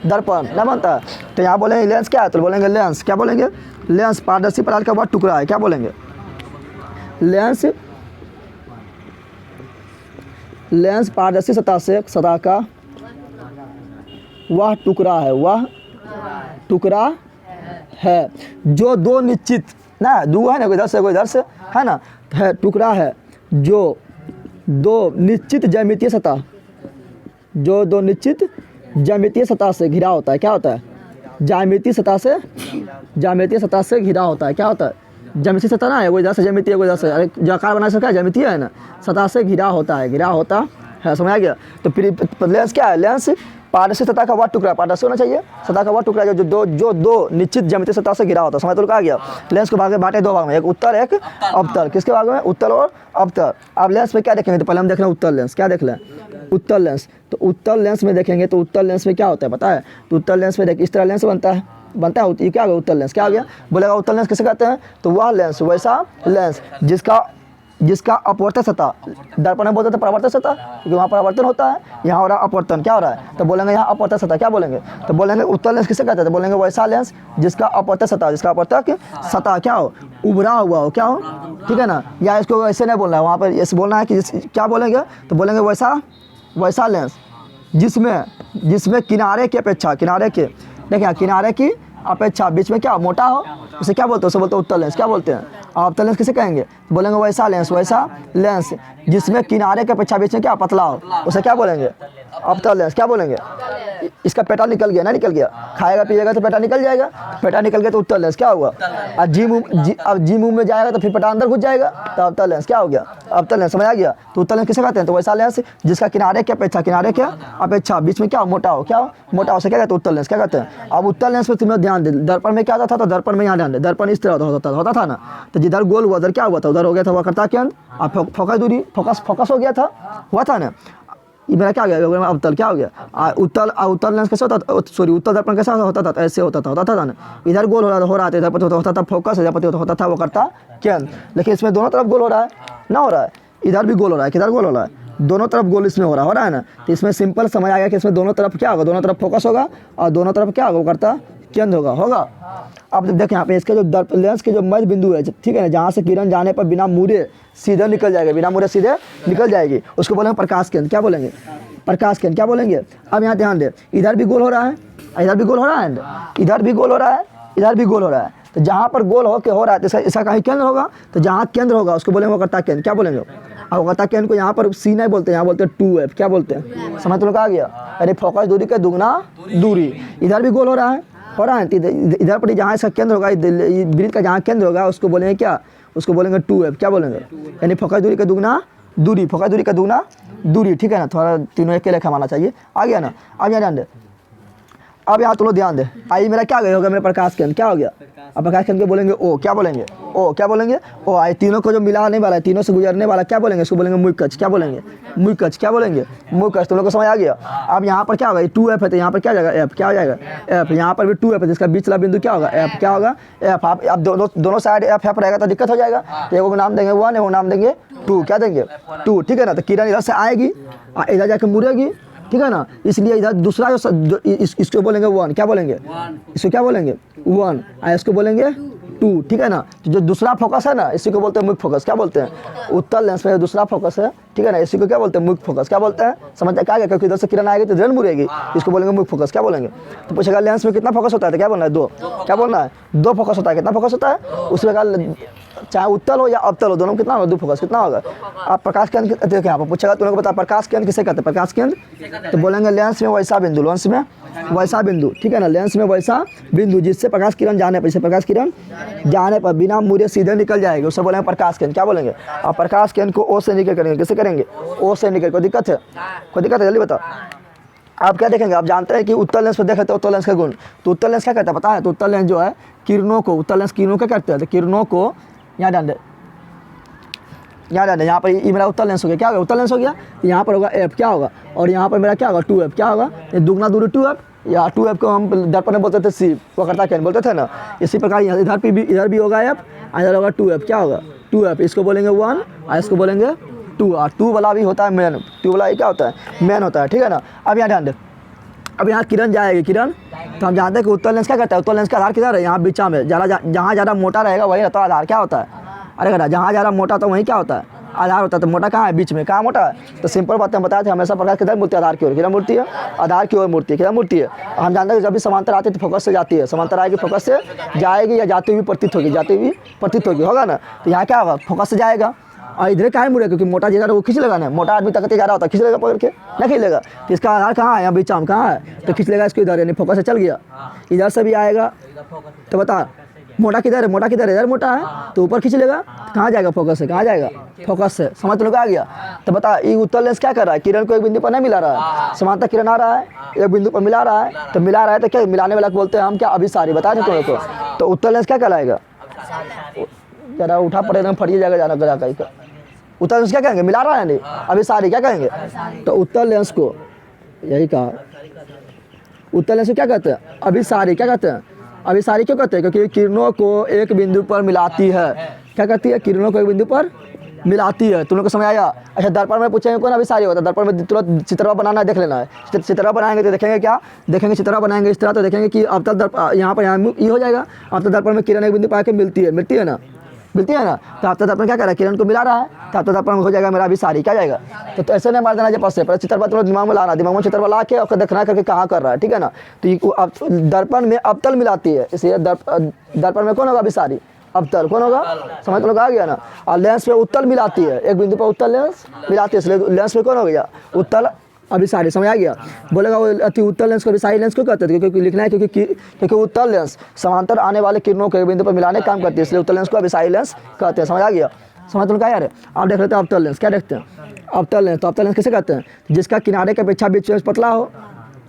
दर्पण। ना बनता है। तो यहाँ बोलेंगे लेंस क्या है? तो बोलेंगे लेंस। क्या बोलेंगे? लेंस पारदर्शी पदार्थ का वह टुकड़ा है। क्या बोलेंगे? लेंस। लेंस पारदर्शी सतह का वह टुकड़ा है। वह टुकड़ा है जो दो निश्चित ना, दो है ना, कोई इधर से कोई इधर से है ना, है टुकड़ा है जो दो निश्चित ज्यामितीय सतह, जो दो निश्चित ज्यामितीय सतह से घिरा होता है। क्या होता है? ज्यामितीय सतह से, ज्यामितीय सतह से घिरा होता है। क्या होता है? ज्यामितीय सतह ना है, वो इधर से ज्यामितीय, वो इधर से, अरे जो आकार बना सका ज्यामितीय है ना, सतह से घिरा होता है, घिरा होता है। समझ आ गया? तो फिर लेंस क्या है? लेंस पारदर्शी सतह का वह टुकड़ा, पारदर्शी होना चाहिए, सतह का वह टुकड़ा जो दो निश्चित ज्यामितीय सतह से घिरा होता है। समझ तो आ गया? लेंस को भाग बांटे दो भाग में, एक उत्तल एक अवतल। किसके भाग में? उत्तल और अवतल। अब लेंस में क्या देखेंगे? तो पहले हम देख रहे हैं उत्तल लेंस। क्या देख लें? उत्तल लेंस। तो उत्तल लेंस में देखेंगे तो उत्तल लेंस में क्या होता है पता है? तो उत्तल लेंस में देख इस तरह लेंस बनता है, ये क्या हो गया? उत्तल लेंस। क्या हो गया? बोलेगा उत्तल लेंस किसे कहते हैं? तो वह लेंस, वैसा लेंस जिसका जिसका अपवर्तक सतह, दर्पण में बोलते थे परावर्तक सतह क्योंकि वहाँ परावर्तन होता है, यहाँ हो रहा है अपवर्तन, क्या हो रहा है, तो बोलेंगे यहाँ अपवर्तक सतह, क्या बोलेंगे, तो बोलेंगे उत्तल लेंस किसे कहते हैं, तो बोलेंगे वैसा लेंस जिसका अपवर्तक सतह, जिसका अपवर्तक सतह क्या हो, उभरा हुआ हो, क्या हो, ठीक है ना। या इसको ऐसे नहीं बोलना है, वहाँ पर ऐसे बोलना है कि क्या बोलेंगे, तो बोलेंगे वैसा लेंस जिसमें किनारे की अपेक्षा, किनारे के देखिए किनारे की अपेक्षा बीच में क्या मोटा हो, उसे क्या बोलते हैं, उसे बोलते हैं उत्तल लेंस, क्या बोलते हैं। अवतल लेंस किसे कहेंगे, बोलेंगे वैसा लेंस जिसमें किनारे के अपेक्षा बीच में क्या पतला हो, उसे क्या बोलेंगे, अवतल लेंस, क्या बोलेंगे। इसका पेटा निकल गया ना, निकल गया, खाएगा पिएगा तो पेटा निकल जाएगा, पेटा निकल गया तो उत्तल लेंस क्या हुआ। अब जी मुंह में जाएगा तो फिर पेटा अंदर घुस जाएगा तो अवतल लेंस क्या हो गया, अवतल लेंस, समझ आ गया। तो उत्तल लेंस किसे कहते हैं, तो वैसा लेंस जिसका किनारे की अपेक्षा बीच में क्या मोटा हो, क्या मोटा हो, उसे क्या कहते हैं, उत्तल लेंस क्या कहते हैं। अब उत्तल लेंस पर तुम्हें ध्यान दे, दर्पण में क्या होता था, तो दर्पण में यहाँ ध्यान दे, दर्पण इस तरह होता था ना, तो जिधर गोल हुआ उधर क्या हुआ था, उधर हो गया था वक्रता केंद्र, अब फोकस दूरी, फोकस हो गया था, हुआ था ना। ये मेरा क्या हो गया, अवतल क्या हो गया, उत्तल लेंस कैसे होता था, सॉरी उत्तल दर्पण कैसा होता था, ऐसे होता था ना, इधर गोल हो रहा था, इधर पर होता था फोकस, इधर पर होता था वक्रता केंद्र। लेकिन इसमें दोनों तरफ गोल हो रहा है ना, हो रहा है, इधर भी गोल हो रहा है, किधर गोल हो रहा है, दोनों तरफ गोल इसमें हो रहा है ना। तो इसमें सिंपल समझ आ गया कि इसमें दोनों तरफ क्या होगा, दोनों तरफ फोकस होगा और दोनों तरफ क्या होगा, वक्रता केंद्र होगा। अब देखें यहाँ पे इसके जो लेंस के जो मध्य बिंदु है, ठीक है ना, जहाँ से किरण जाने पर बिना मुड़े सीधे निकल जाएगा, बिना मुड़े सीधे निकल जाएगी, उसको बोलेंगे प्रकाश केंद्र, क्या बोलेंगे, प्रकाश केंद्र, क्या बोलेंगे। अब यहाँ ध्यान दे, इधर भी गोल हो रहा है, इधर भी गोल हो रहा है, इधर भी गोल हो रहा है, इधर भी गोल हो रहा है, तो जहाँ पर गोल हो के हो रहा है तो इसका कहीं केंद्र होगा, तो जहाँ केंद्र होगा उसको बोलेंगे वक्रता केंद्र, क्या बोलेंगे। अब वक्रता केंद्र को यहाँ पर सी नहीं बोलते, यहाँ बोलते हैं 2F, क्या बोलते हैं, समझ तो लोग आ गया, यानी फोकस दूरी के दुगना दूरी। इधर भी गोल हो रहा है इधर पर जहाँ इसका केंद्र होगा, वृत्त का जहाँ केंद्र होगा उसको बोलेंगे क्या, उसको बोलेंगे 2F, क्या बोलेंगे, यानी फोकस दूरी का दुगना दूरी, फोकस दूरी का दुगना दूरी, ठीक है ना, थोड़ा तीनों एक के लेखा मानना चाहिए, आ गया ना। अब यहाँ ध्यान दे, अब यहाँ तो लो ध्यान दे, आई मेरा क्या होगा, मेरा प्रकाश केंद्र क्या हो गया, अब प्रकाश केंद्र को बोलेंगे ओ, क्या बोलेंगे, ओ क्या बोलेंगे, ओ आई तीनों को जो मिलाने वाला है, तीनों से गुजरने वाला क्या बोलेंगे, इसको बोलेंगे मुकच, क्या बोलेंगे, मुकच, क्या बोलेंगे, मुकच। तुम लोग को समझ आ गया। अब यहाँ पर क्या होगा, 2F है तो यहाँ पर क्या जाएगा, एफ, क्या हो जाएगा, एफ, यहाँ पर भी 2F है जिसका बीच वाला बिंदु क्या होगा, एफ, क्या होगा, एफ। आप अब दोनों साइड एफ रहेगा तो दिक्कत हो जाएगा, एक नाम देंगे 1, एक नाम देंगे 2, क्या देंगे 2, ठीक है ना। तो किरण इधर से आएगी, इधर जाके मुड़ेगी, ठीक है ना, इसलिए इधर दूसरा जो इसको बोलेंगे 1, क्या बोलेंगे, इसको क्या बोलेंगे 1, इसको बोलेंगे 2, ठीक है ना। तो जो दूसरा फोकस है ना, इसी को बोलते हैं मुख्य फोकस, क्या बोलते हैं, उत्तल लेंस में दूसरा फोकस है, ठीक है ना, इसी को क्या बोलते हैं, मुख्य फोकस, क्या बोलते हैं, समझ क्या गया, क्योंकि इधर से किरण आएगी तो इधर मुड़ेगी, इसको बोलेंगे मुख्य फोकस, क्या बोलेंगे। तो पूछेगा लेंस में कितना फोकस होता है, तो क्या बोलना है 2, क्या बोलना है 2 फोकस होता है, कितना फोकस होता है, उसमें चाहे उत्तल हो या अवतल हो, दोनों में कितना होगा, 2 फोकस कितना होगा। आप प्रकाश केंद्र देखिए, यहाँ पर पूछेगा तुम लोग को बता प्रकाश केंद्र किसे कहते हैं, प्रकाश केंद्र, तो बोलेंगे लेंस में वैसा बिंदु, लेंस में वैसा बिंदु, ठीक है ना, लेंस में वैसा बिंदु जिससे प्रकाश किरण जाने पर, प्रकाश किरण जाने पर बिना मुड़े सीधे निकल जाएगी, उससे बोलेंगे प्रकाश केंद्र, क्या बोलेंगे। आप प्रकाश केंद्र को ओ से निकल करेंगे, कैसे करेंगे, ओ से निकल, कोई दिक्कत है, कोई दिक्कत है, जल्दी बताओ। आप क्या देखेंगे, आप जानते हैं कि उत्तल लेंस पर देखे तो उत्तल लेंस का गुण, तो उत्तल लेंस क्या कहता है पता है, तो उत्तल लेंस जो है किरणों को, उत्तल लेंस किरणों क्या करते हैं, तो किरणों को यहाँ ध्यान दे, यहाँ पर ये मेरा उत्तल लेंस हो गया, क्या होगा उत्तल लेंस हो गया, यहाँ पर होगा एफ, क्या होगा, और यहाँ पर मेरा क्या होगा 2F, क्या होगा, ये दुगना दूरी 2F, या 2F को हम दर्पण में बोलते थे सी, वक्रता केंद्र बोलते थे ना। इसी प्रकार इधर भी होगा एफ, इधर होगा 2F, क्या होगा 2F, इसको बोलेंगे 1 और इसको बोलेंगे 2, और 2 वाला भी होता है मेन, 2 वाला क्या होता है, मेन होता है, ठीक है ना। अब यहाँ ध्यान दे, अब यहाँ किरण जाएगी, किरण, तो हम जानते हैं कि उत्तल लेंस क्या करता है, उत्तल लेंस का आधार किधर है, यहाँ बीचा में, जहाँ ज़्यादा मोटा रहेगा वही रहता है आधार, क्या होता है, अरे करा जहाँ ज़्यादा मोटा तो वही क्या होता है, आधार होता है। तो मोटा कहाँ है, बीच में, कहाँ मोटा है, तो सिंपल बात हम बताए थे, हमेशा प्रकाश किधर मूर्ति, आधार की ओर, किधर मूर्ति है, आधार की ओर मूर्ति, किधर मूर्ति है। हम जानते हैं कि जब भी समांतर आती है तो फोकस से जाती है, समांतर आएगी फोकस से जाएगी, या जाती हुई प्रतीत होगी, जाती हुई प्रतीत होगी, होगा ना। तो यहाँ क्या होगा, फोकस से जाएगा, और इधर क्या है मुड़े, क्योंकि मोटा जिधर वो खींच लेगा ना, मोटा आदमी तकते जा रहा होता है, खींच लेगा पकड़ के, ना खींच लेगा, तो इसका आधार कहाँ है, यहाँ बीच में कहाँ है, तो खींच लेगा इसको इधर, यानी फोकस से चल गया, इधर से भी आएगा, तो बता मोटा किधर है, मोटा किधर है, इधर मोटा है तो ऊपर खींच लेगा, तो कहाँ जाएगा, फोकस से, कहाँ जाएगा, फोकस से, समझ लोग आ गया। तो बता ये उत्तल लेंस क्या कर रहा है, किरण को एक बिंदु पर नहीं मिला रहा है, समांतर किरण आ रहा है, एक बिंदु पर मिला रहा है, तो मिला रहा है तो क्या मिलाने वाला बोलते हैं हम क्या, अभिसारी, बता दें तुम्हें को। तो उत्तल लेंस क्या कहलाएगा, जरा उठा पड़ेगा फटिए जाएगा जाना करा कहीं का, उत्तल लेंस क्या कहेंगे, मिला रहा है नहीं, अभिसारी क्या कहेंगे। तो उत्तल लेंस को यही कहा, उत्तल लेंस को क्या कहते हैं, अभिसारी, क्या कहते हैं, अभिसारी क्यों कहते हैं, क्योंकि किरणों को एक बिंदु पर मिलाती है, क्या कहती है, किरणों को एक बिंदु पर मिलाती है। तुम लोग को समझ आया? अच्छा दर्पण में पूछेंगे कौन अभिसारी होता है? दर्पण में तुरंत चित्रवा बनाना है, देख लेना है। चित्रवा बनाएंगे तो देखेंगे क्या देखेंगे, चित्रवा बनाएंगे इस तरह तो देखेंगे कि अवतल दर्पण यहाँ पर यहाँ ये हो जाएगा। अवतल दर्पण में किरण एक बिंदु पर आके मिलती है ना, मिलती है ना। तो अवतल दर्पण क्या कर रहा है, किरण को मिला रहा है, तो अवतल दर्पण हो जाएगा मेरा अभिसारी, क्या जाएगा। तो ऐसे नहीं मार देना जब से पर चित्रवा तुम दिमाग में लाना, दिमाग में चित्रवा ला के और देखना करके कहाँ कर रहा है, ठीक है ना। तो दर्पण में अवतल मिलाती है, इसलिए दर्पण में कौन होगा अभिसारी, अवतल कौन होगा, समझ तो लोग आ गया ना। और लेंस पे उत्तल मिलाती है, एक बिंदु पर उत्तल लेंस मिलाती है, इसलिए लेंस पे कौन हो गया, उत्तल अभिसारी, समझ आ गया। बोलेगा वो अति उत्तल लेंस को अभिसारी लेंस क्यों कहते हैं, क्योंकि लिखना है क्योंकि उत्तल लेंस समांतर आने वाले किरणों को एक बिंदु पर मिलाने का काम करती है, इसलिए उत्तल लेंस को अभिसारी लेंस कहते हैं, समझ आ गया। समझ तो क्या यार, आप देख लेते हैं अवतल लेंस, क्या देखते हैं अवतल लेंस। तो अवतल लेंस किसे कहते हैं, जिसका किनारे के अपेक्षा बीच में पतला हो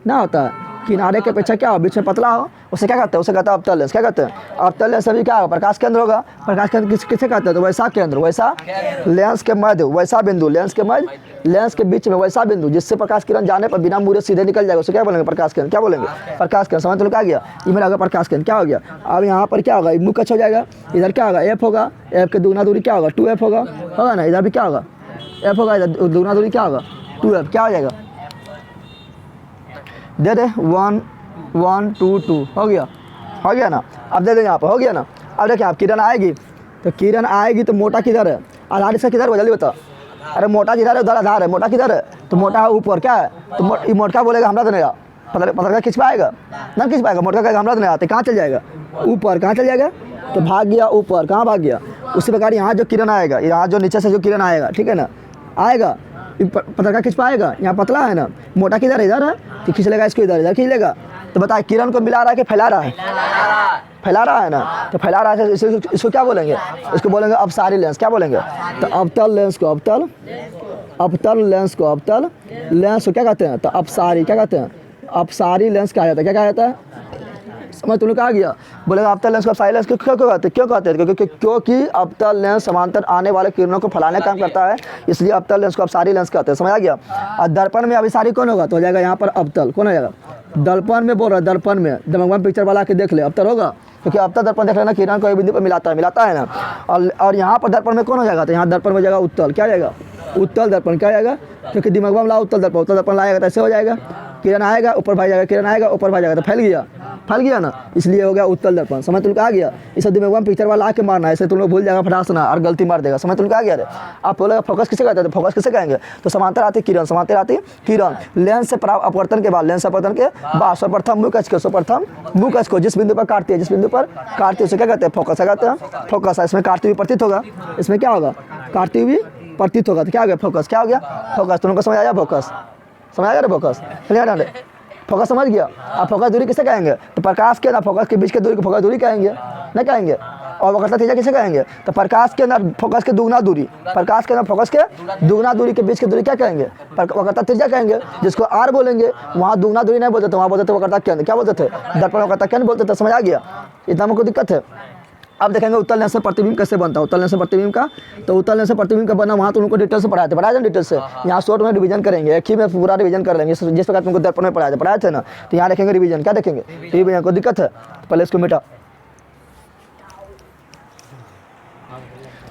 ना होता है, किनारे के अपेक्षा क्या हो बीच में पतला हो, उसे क्या कहते हैं, उसे कहता है अवतल लेंस। क्या कहते हैं, अवतल लेंस अभी क्या होगा, प्रकाश केंद्र होगा। प्रकाश केंद्र किसे कहते हैं, तो वैसा केंद्र, वैसा लेंस के मध्य, वैसा बिंदु, लेंस के मध्य, लेंस के बीच में वैसा बिंदु जिससे प्रकाश किरण जाने पर बिना मुड़े सीधे निकल जाएगा, उसे क्या बोलेंगे, प्रकाश केंद्र। क्या बोलेंगे, प्रकाश केंद्र। समझ तो क्या गया, ये मेरा होगा प्रकाश केंद्र। क्या हो गया, अब यहाँ पर क्या होगा, मुख्य अच्छा हो जाएगा, इधर क्या होगा एफ होगा, एफ के दुगना दूरी क्या होगा 2f होगा ना, इधर भी क्या होगा एफ होगा, इधर दुगना दूरी क्या होगा 2f, क्या हो जाएगा दे दे 1 1 2 2 हो गया ना। अब दे दे यहाँ पर हो गया ना। अब देखिए आप किरण आएगी, तो किरण आएगी तो मोटा किधर है, आधार इसका किधर है जल्दी बता। अरे मोटा किधर है, उधर आधार है, मोटा किधर है, तो मोटा ऊपर क्या है, तो मोटा बोलेगा हमरा तो नहीं आ, पता खींच पाएगा ना, खींच पाएगा, मोटा कहेगा हमरा तो नहीं आते, कहाँ चल जाएगा ऊपर, कहाँ चल जाएगा, तो भाग गया ऊपर, कहाँ भाग गया। उसी प्रकार यहाँ जो किरण आएगा, यहाँ जो नीचे से जो किरण आएगा, ठीक है ना, आएगा पत्रकार खींच पाएगा, यहाँ पतला है ना, मोटा किधर है, इधर है, तो खींच लेगा इसको, इधर खींच लेगा। तो बताए किरण को मिला रहा है कि फैला रहा है, फैला रहा है ना, तो फैला रहा है, इसको क्या बोलेंगे, इसको बोलेंगे अवसारी लेंस। क्या बोलेंगे, तो अवतल लेंस को अवतल लेंस को अवतल लेंस को क्या कहते हैं, तो अपसारी, क्या कहते हैं, अपसारी लेंस कहा जाता है। क्या कहा जाता है, समझ तुमने कहा गया। बोलेगा अवतल लेंस को अपसारी लेंस क्यों कहते हैं, क्योंकि अवतल लेंस समांतर आने वाले किरणों को फैलाने का काम करता है, इसलिए अवतल लेंस को अपसारी लेंस कहते हैं, समझ आ गया। और दर्पण में अभिसारी कौन होगा, तो हो जाएगा यहाँ पर अवतल, कौन हो जाएगा, दर्पण में बोल रहा है, दर्पण में दिमाग में पिक्चर वाला के देख ले, अवतल होगा, क्योंकि अवतल दर्पण देख लेना किरण को एक बिंदु पर मिलाता है ना। और यहाँ पर दर्पण में कौन हो जाएगा, तो यहाँ दर्पण में जाएगा उत्तल, क्या जाएगा उत्तल दर्पण, क्या जाएगा, क्योंकि दिमाग में ला उत्तल दर्पण लाएगा तो ऐसे हो जाएगा, किरण आएगा ऊपर भाग जाएगा, किरण आएगा ऊपर भाग जाएगा, तो फैल गया ना, इसलिए हो गया उत्तल दर्पण। समझ तुम आ गया, इसे दिमाग में पिक्चर वाला आके मारना है, ऐसे तुम लोग भूल जाएगा फटासना और गलती मार देगा। समझ तुम आ गया रे। आप बोलेगा फोकस किसे कहते हैं, तो फोकस किसे कहेंगे, तो समांतर आती किरण, समांतर आती किरण, लेंस से प्राप्त अपवर्तन के बाद, लेंस अपवर्तन के बाद सर्वप्रथम मुख कक्ष को जिस बिंदु पर काटती है, उसे क्या कहते हैं, फोकस कहते हैं। फोकस इसमें काटती हुई प्रतीत होगा, इसमें क्या होगा, काटती हुई प्रतीत होगा, तो क्या हो गया फोकस, क्या हो गया फोकस। तुम लोग को समझ आया फोकस, समझ आ गया फोकस, फोकस समझ गया। आप फोकस दूरी किसे कहेंगे, तो प्रकाश के ना फोकस के बीच के दूरी को फोकस दूरी कहेंगे, नहीं कहेंगे। और वक्रता त्रिज्या किसे कहेंगे, तो प्रकाश के अंदर फोकस के दुगना दूरी, प्रकाश के अंदर फोकस के दुगना दूरी के बीच की दूरी क्या कहेंगे, वक्रता त्रिज्या कहेंगे, जिसको आर बोलेंगे। वहाँ दुगना दूरी नहीं बोलते थे, वहाँ बोलते थे वक्रता केंद्र, क्या बोलते थे, दर्पण वक्रता केंद्र बोलते थे। समझ आ गया, इतना में कोई दिक्कत है। अब देखेंगे उत्तल लेंस से प्रतिबिंब कैसे बनता है, उत्तल लेंस से प्रतिबिंब का, तो उत्तल लेंस से प्रतिबिंब का बना वहाँ तो उनको डिटेल से पढ़ाया था डिटेल से। यहाँ शॉर्ट में रिवीजन करेंगे, एक ही में पूरा रिवीजन कर लेंगे, जिस प्रकार तुमको दर्पण में पढ़ाया थे ना, तो यहाँ देखेंगे रिवीजन, क्या देखेंगे रिवीजन, को दिक्कत है, पहले इसको मिटा,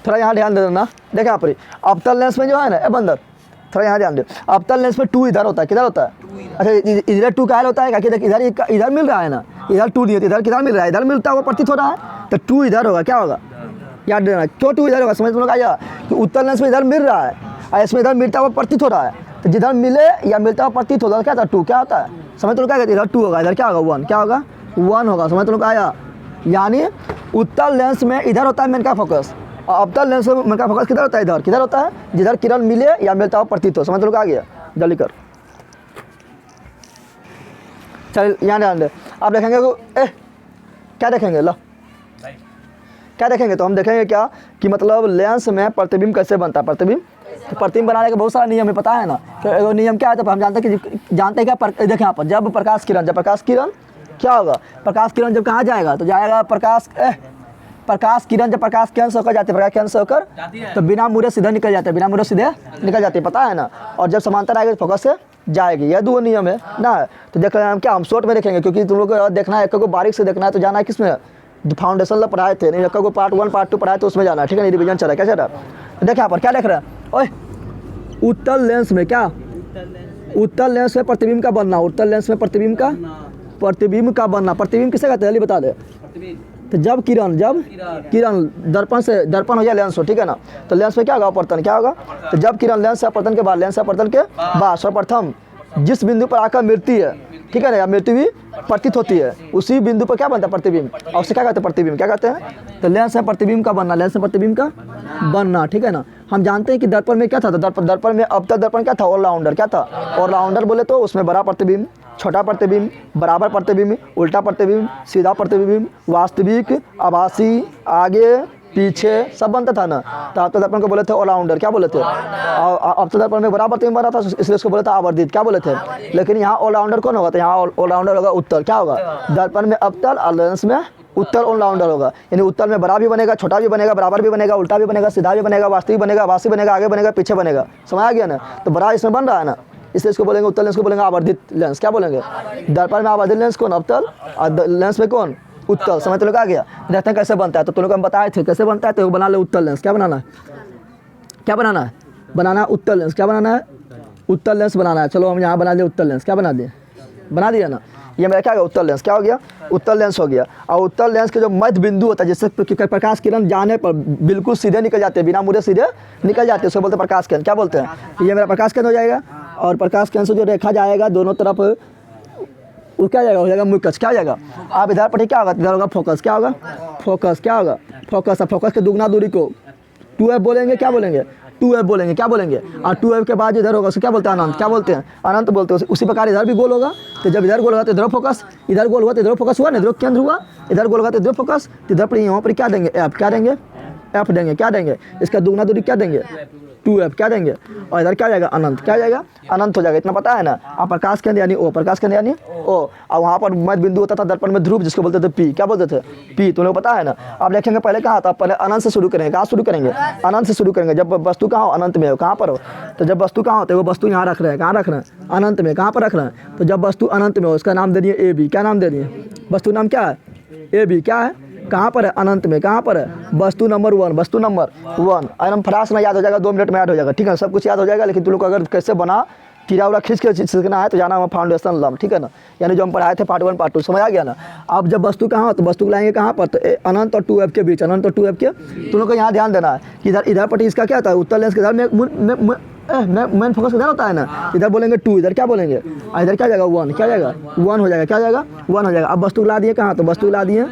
थोड़ा यहाँ ध्यान दे देना। देखें यहाँ पर अवतल लेंस में जो है ना बंदर, थोड़ा यहाँ ध्यान दे, अवतल लेंस में 2 इधर होता है, किधर होता है, अच्छा इधर 2 क्या होता है, इधर मिल रहा है ना, इधर 2 नहीं है, इधर किधर मिल रहा है, इधर मिलता है वो प्रतीत हो रहा है, तो 2 इधर होगा, क्या होगा याद देना, क्यों 2 इधर होगा, समझ में आया कि उत्तल लेंस में इधर मिल रहा है और इसमें इधर मिलता हुआ प्रतीत हो रहा है, तो जिधर मिले या मिलता हुआ प्रतीत होगा क्या था 2, क्या होता है, समझ में क्या कहते हैं, इधर 2 होगा, इधर क्या होगा 1, क्या होगा 1 होगा। समझ में आया, यानी उत्तल लेंस में इधर होता है मेन का फोकस, और अवतल लेंस में मेन का फोकस किधर होता है, इधर किधर होता है, जिधर किरण मिले या मिलता हुआ प्रतीत हो। समझ में आ गया, जल्दी कर, चल यहाँ ध्यान दे। आप देखेंगे क्या देखेंगे, लो क्या देखेंगे, तो हम देखेंगे क्या कि मतलब लेंस में प्रतिबिंब कैसे बनता है, प्रतिबिंब, तो प्रतिबिंब बनाने का बहुत सारा नियम है, पता है ना, तो नियम क्या है, तो हम जानते हैं क्या देखें यहाँ पर, जब प्रकाश किरण क्या होगा, प्रकाश किरण जब कहाँ जाएगा, तो जाएगा प्रकाश किरण जब प्रकाश केंद्र से होकर जाती है, प्रकाश केंद्र से होकर तो बिना मुड़े सीधे निकल जाते हैं, पता है ना, और जब समांतर आएगा तो फोकस से जाएगी, यह 2 नियम है ना। तो देख रहे हैं हम क्या, हम शॉर्ट में देखेंगे, क्योंकि तुम लोग को देखना है, एक को बारीक से देखना है, तो जाना है किसमें, फाउंडेशन ला पढ़ाए थे, नहीं एक को पार्ट 1 पार्ट 2 पढ़ाए तो उसमें जाना है, ठीक है, रिवीजन चल रहा है, क्या चल रहा है, देख यहाँ पर क्या लिख रहा है, ओए उत्तल लेंस में क्या, उत्तल लेंस में प्रतिबिंब का बनना, उत्तल लेंस में प्रतिबिंब का बनना। प्रतिबिंब किसे कहते हैं जल्दी बता दे। तो जब किरण दर्पण से, दर्पण हो जाए लेंस हो, ठीक है ना, तो लेंस में क्या होगा, अपवर्तन। क्या होगा, तो जब किरण लेंस से अपवर्तन के बाद, लेंस से अपवर्तन के बाद सर्वप्रथम जिस बिंदु पर आकर मिलती है, ठीक है ना, या मिलती हुई प्रतीत होती है, उसी बिंदु पर क्या बनता है, प्रतिबिंब। और उसे क्या कहते हैं, प्रतिबिंब। क्या कहते हैं, तो लेंस में प्रतिबिंब का बनना, लेंस में प्रतिबिंब का बनना, ठीक है ना। हम जानते हैं कि दर्पण में क्या था, तो दर्पण में अब तक दर्पण क्या था, ऑलराउंडर। क्या था, ऑलराउंडर बोले तो उसमें बड़ा प्रतिबिंब, छोटा प्रतिबिंब, बराबर प्रतिबिंब, उल्टा प्रतिबिंब, सीधा प्रतिबिंब, वास्तविक, आभासी, आगे पीछे सब बनता था ना। तो अब तक दर्पण को बोले थे ऑलराउंडर। क्या बोले थे, अब तक दर्पण में बराबर प्रतिबिंब बना था, इसलिए उसको बोले था आवर्धित। क्या बोले थे, लेकिन यहाँ ऑलराउंडर कौन होगा, तो यहाँ ऑलराउंडर होगा उत्तल। क्या होगा, दर्पण में अवतल और लेंस में उत्तल ऑलराउंडर होगा। यानी उत्तल में बड़ा भी बनेगा, छोटा भी बनेगा, बराबर भी बनेगा, उल्टा भी बनेगा, सीधा भी बनेगा, वास्तविक बनेगा, आभासी बनेगा, आगे बनेगा, पीछे बनेगा। समझ आ गया ना। तो बड़ा इसमें बन रहा है ना, इसलिए इसको बोलेंगे उत्तल लेंस को बोलेंगे आवर्धित लेंस। क्या बोलेंगे, दर्पण में आवर्धित लेंस कौन, अवतल, और लेंस में कौन, उत्तल। समझ तो लोग आ गया। देखते हैं कैसे बनता है, तो तुम लोग हम बताए थे कैसे बनता है। तो बना ले उत्तल लेंस। क्या बनाना है, क्या बनाना है, बनाना उत्तल लेंस। क्या बनाना है, उत्तल लेंस बनाना है। चलो हम यहाँ बना दिए उत्तल लेंस। क्या बना दिए, बना दिया ना। ये मेरा क्या हो गया, उत्तल लेंस। क्या हो गया, उत्तल लेंस हो गया। और उत्तल लेंस के जो मध्य बिंदु होता है, जिससे प्रकाश किरण जाने पर बिल्कुल सीधे निकल जाते हैं, बिना मुड़े सीधे निकल जाते हैं, उसको बोलते हैं प्रकाश केंद्र। क्या बोलते हैं, ये मेरा प्रकाश केंद्र हो जाएगा। और प्रकाश केंद्र से जो रेखा जाएगा दोनों तरफ, वो क्या जाएगा, हो जाएगा मुकस। क्या हो जाएगा, आप इधर पढ़िए, क्या होगा, इधर होगा फोकस। क्या होगा, फोकस। क्या होगा, फोकस। और फोकस के दुगना दूरी को 2f बोलेंगे। क्या बोलेंगे, 2f बोलेंगे। क्या बोलेंगे, और 2f के बाद इधर होगा, उसको क्या बोलते हैं, अनंत। क्या बोलते हैं, अनंत बोलते हैं। उसी प्रकार इधर भी गोल होगा, तो जब इधर गोल होगा तो इधर फोकस, इधर गोल हुआ तो इधर फोकस हुआ ना, इधर केंद्र हुआ, इधर गोल होगा तो इधर फोकस, तो इधर पर यहाँ पर क्या देंगे, f। क्या देंगे, f देंगे। क्या देंगे, इसका दुगना दूरी क्या देंगे, 2f। क्या देंगे, और इधर क्या जाएगा, अनंत। क्या जाएगा, अनंत हो जाएगा। इतना पता है ना। आप प्रकाश केंद्र यानी ओ, प्रकाश केंद्र यानी ओ। और वहाँ पर मध्य बिंदु होता था दर्पण में ध्रुव, जिसको बोलते थे पी। क्या बोलते थे, पी। तुम लोग पता है ना। आप देखेंगे पहले कहाँ था, पहले अनंत से शुरू करेंगे। कहाँ शुरू करेंगे, अनंत से शुरू करेंगे। जब वस्तु कहाँ हो, अनंत में हो। कहाँ पर हो, तो जब वस्तु कहाँ होते है, वो वस्तु यहाँ रख रहे हैं। कहाँ रख रहे हैं, अनंत में। कहाँ पर रख रहे हैं, तो जब वस्तु अनंत में हो, उसका नाम दे दिए ए बी। क्या नाम दे दिए, वस्तु नाम क्या है, ए बी। क्या है, कहाँ पर है, अनंत में। कहाँ पर है, वस्तु नंबर 1, वस्तु नंबर 1। एकदम फटास में याद हो जाएगा, 2 मिनट में याद हो जाएगा, ठीक है। सब कुछ याद हो जाएगा। लेकिन तुम लोग अगर कैसे बना कीड़ा उड़ा खींच के सीखना है तो जाना हमारा फाउंडेशन लम, ठीक है ना। यानी जो हम पढ़ाए थे पार्ट 1 पार्ट 2, समझ आ गया ना। अब जब वस्तु कहाँ हो, तो वस्तु को लाएंगे कहाँ पर, तो अनंत और 2f के बीच, अनंत और 2f के। तुम लोग को यहाँ ध्यान देना है कि इधर पट्टी इसका क्या होता है, उत्तल लेंस के इधर में मेन फोकस इधर होता है ना। इधर बोलेंगे 2, इधर क्या बोलेंगे, इधर क्या जाएगा 1। क्या जाएगा, 1 हो जाएगा। क्या जाएगा, 1 हो जाएगा। अब वस्तु ला दिए कहाँ, तो वस्तु ला दिए,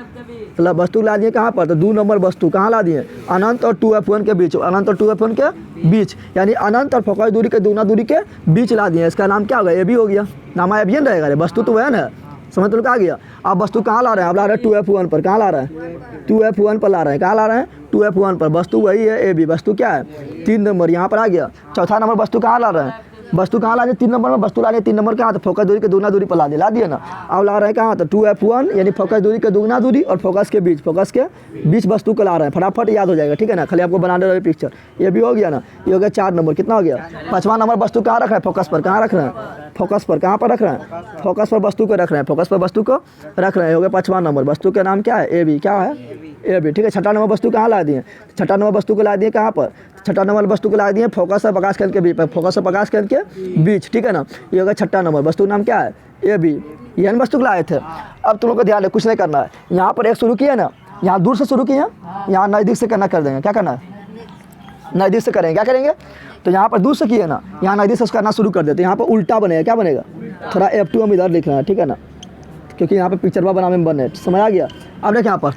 मतलब वस्तु ला दिए कहाँ पर, तो 2 नंबर वस्तु कहाँ ला दिए, अनंत और 2f1 के बीच, अनंत और 2f1 के बीच। यानी अनंत और फोकस दूरी के दुगना दूरी के बीच ला दिए। इसका नाम क्या होगा, ए बी हो गया। नाम ए बी रहेगा, वस्तु तो वह ना। समझ तो आ गया। आप वस्तु कहाँ ला रहे हैं, आप ला रहे हैं 2f1 पर। कहाँ ला रहे हैं, 2f1 पर ला रहे हैं। कहाँ ला रहे हैं, 2f1 पर। वस्तु वही है ए बी। वस्तु क्या है, 3 नंबर यहाँ पर आ गया। चौथा नंबर वस्तु कहाँ ला रहे हैं, वस्तु कहाँ ला दिए, 3 नंबर में वस्तु ला दिए। 3 नंबर कहाँ, तो फोकस दूरी के दुगना दूरी पर ला दिए ना। अब ला रहे हैं कहाँ, तो 2f1 यानी फोकस दूरी के दुगना दूरी और फोकस के बीच, फोकस के बीच वस्तु को ला रहे हैं। फटाफट याद हो जाएगा, ठीक है ना। खाली आपको बनाने रहे पिक्चर। ये भी हो गया ना। ये हो गया 4 नंबर। कितना हो गया, 5वां नंबर वस्तु कहाँ रख रहे हैं, फोकस पर। कहाँ रख रहे हैं, फोकस पर। कहाँ पर रख रहे हैं, फोकस पर वस्तु को रख रहे हैं, फोकस पर वस्तु को रख रहे हैं। हो गया 5वां नंबर। वस्तु का नाम क्या है, ए बी। क्या है, ए बी, ठीक है। 6ठा नंबर वस्तु कहाँ ला दिए, 6ठा नंबर वस्तु को ला दिए कहाँ पर, 6ठा नंबर वस्तु को ला दिए फोकस और प्रकाश केंद्र के बीच, फोकस और प्रकाश केंद्र के बीच, ठीक है ना। ये होगा 6ठा नंबर। वस्तु नाम क्या है, ए बी। ये वस्तु को लाए थे। अब तुम लोग को ध्यान है, कुछ नहीं करना है। यहाँ पर एक शुरू किया ना, यहाँ दूर से शुरू किया, यहाँ नज़दीक से करना कर देंगे। क्या करना है, नज़दीक से करेंगे। क्या करेंगे, तो यहाँ पर दूर से किए ना, यहाँ नज़दीक से करना शुरू कर देते। यहाँ पर उल्टा बनेगा। क्या बनेगा, थोड़ा F2 हम इधर लिखना है, ठीक है ना, क्योंकि यहाँ पे पिक्चरवा बनाने में बने। समझ आ गया। अब देख यहाँ पर,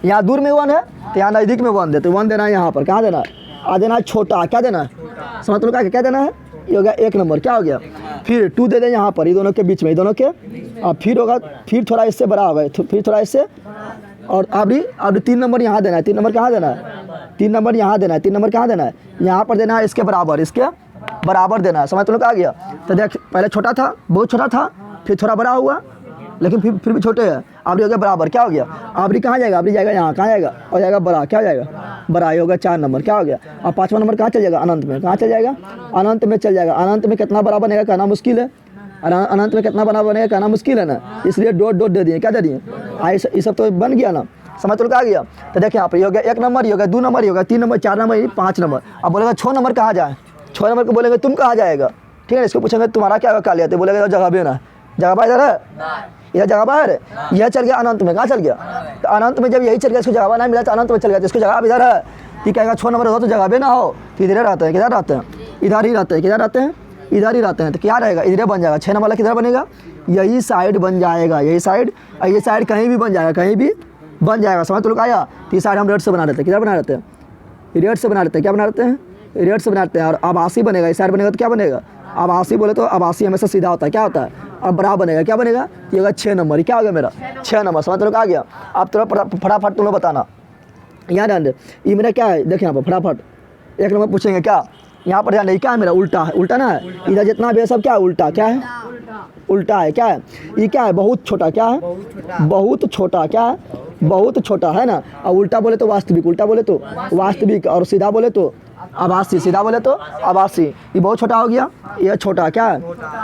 यहाँ दूर में 1 है तो यहाँ नज़दीक में 1 देते। 1 देना है यहाँ पर। कहाँ देना है, आ देना है छोटा। क्या देना है, समझ लो क्या देना है। ये हो गया 1 नंबर। क्या हो गया, फिर 2 दे दें यहाँ पर, ये दोनों के बीच में, ये दोनों के। अब फिर होगा, फिर थोड़ा इससे बड़ा होगा, फिर थोड़ा इससे। और अब 3 नंबर यहाँ देना है। 3 नंबर कहाँ देना है, 3 नंबर यहाँ देना है। 3 नंबर कहाँ देना है, यहाँ पर देना है, इसके बराबर, इसके बराबर देना है। समझ तो लोग आ गया। तो देख पहले छोटा था, बहुत छोटा था, फिर थोड़ा बड़ा हुआ, लेकिन फिर भी छोटे है। आबरी हो गया बराबर। क्या हो गया, आबरी कहाँ जाएगा, आबरी जाएगा यहाँ। कहाँ जाएगा, और जाएगा बड़ा। क्या जाएगा, बड़ा। ये होगा 4 नंबर। क्या हो गया। अब 5वां नंबर कहाँ चल जाएगा, अनंत में। कहाँ चल जाएगा, अनंत में चल जाएगा। अनंत में कितना बड़ा बनेगा, कहना मुश्किल है। अनंत में कितना बड़ा बनेगा, कहना मुश्किल है ना, इसलिए डॉट डॉट दे दिए। क्या दे दिए, ये सब तो बन गया ना। समझ तो आ गया। तो देखिए यहाँ पर ये हो गया 1 नंबर, ये हो गया 2 नंबर, ये हो गया 3 नंबर, 4 नंबर, 5 नंबर। अब बोलेगा 6 नंबर कहाँ जाए, 6 नंबर को बोलेंगे तुम कहाँ जाएगा, ठीक है। इसको पूछेंगे तुम्हारा क्या क्या लिया, तो बोलेगा जगह भी ना, जगह बा इधर है, इधर जगह बाहर है, यह चल गया अनंत में, कहाँ चल गया, तो अनंत में जब यही चल गया, इसको जगह नहीं मिला तो अनंत में चल गया, तो इसको जगह इधर है। ठीक कहेगा 6 नंबर हो तो जगह भी ना हो, तो इधर रहते हैं, किधर रहते हैं, इधर ही रहते हैं, किधर रहते हैं, इधर ही रहते हैं, तो क्या रहेगा, इधर बन जाएगा। 6 नंबर वाला किधर बनेगा, यही साइड बन जाएगा, यही साइड, और ये साइड कहीं भी बन जाएगा, कहीं भी बन जाएगा। समझ तो लोग आया। तो ये साइड हम रेड से बना देते हैं, किधर बना देते हैं, रेड से बना देते हैं, क्या बना देते हैं, रेड से बनाते हैं। और आभासी बनेगा, इस साइड बनेगा तो क्या बनेगा, आभासी बोले तो आभासी हमेशा सीधा होता है, क्या होता है, और बड़ा बनेगा, क्या बनेगा, ये होगा 6 नंबर, ये क्या हो गया मेरा 6 नंबर। समझ तो लोग आ गया। अब थोड़ा फटाफट तुम लोग बताना, यहाँ ध्यान दे, ये मेरा क्या है, देखिए यहाँ पर फटाफट 1 नंबर पूछेंगे क्या, यहाँ पर ध्यान दे, क्या है मेरा, उल्टा है, उल्टा ना है, इधर जितना भी है सब क्या है, उल्टा, क्या है, उल्टा है, क्या है, ये क्या है, बहुत छोटा, क्या है, बहुत छोटा, क्या है, बहुत छोटा है ना। और उल्टा बोले तो वास्तविक, उल्टा बोले तो वास्तविक, और सीधा बोले तो आभासी, सीधा बोले तो आभासी। ये बहुत छोटा हो गया, ये छोटा, क्या है,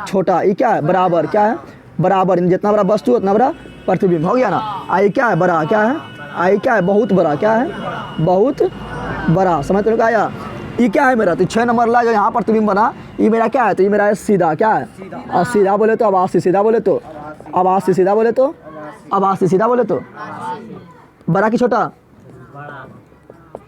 छोटा, ये क्या है, बराबर, क्या है, बराबर, जितना बड़ा वस्तु उतना बड़ा प्रतिबिंब, हो गया ना। आई क्या है, बड़ा, क्या है, आई क्या है, बहुत बड़ा, क्या है, बहुत बड़ा। समझ तो आया। ये क्या है मेरा, तो 6 नंबर ला जो यहाँ प्रतिबिंब बना, ये मेरा क्या है, तो ये मेरा है सीधा, क्या है, और सीधा बोले तो आभासी, सीधा बोले तो आभासी, सीधा बोले तो आभासी, सीधा बोले तो बड़ा की छोटा,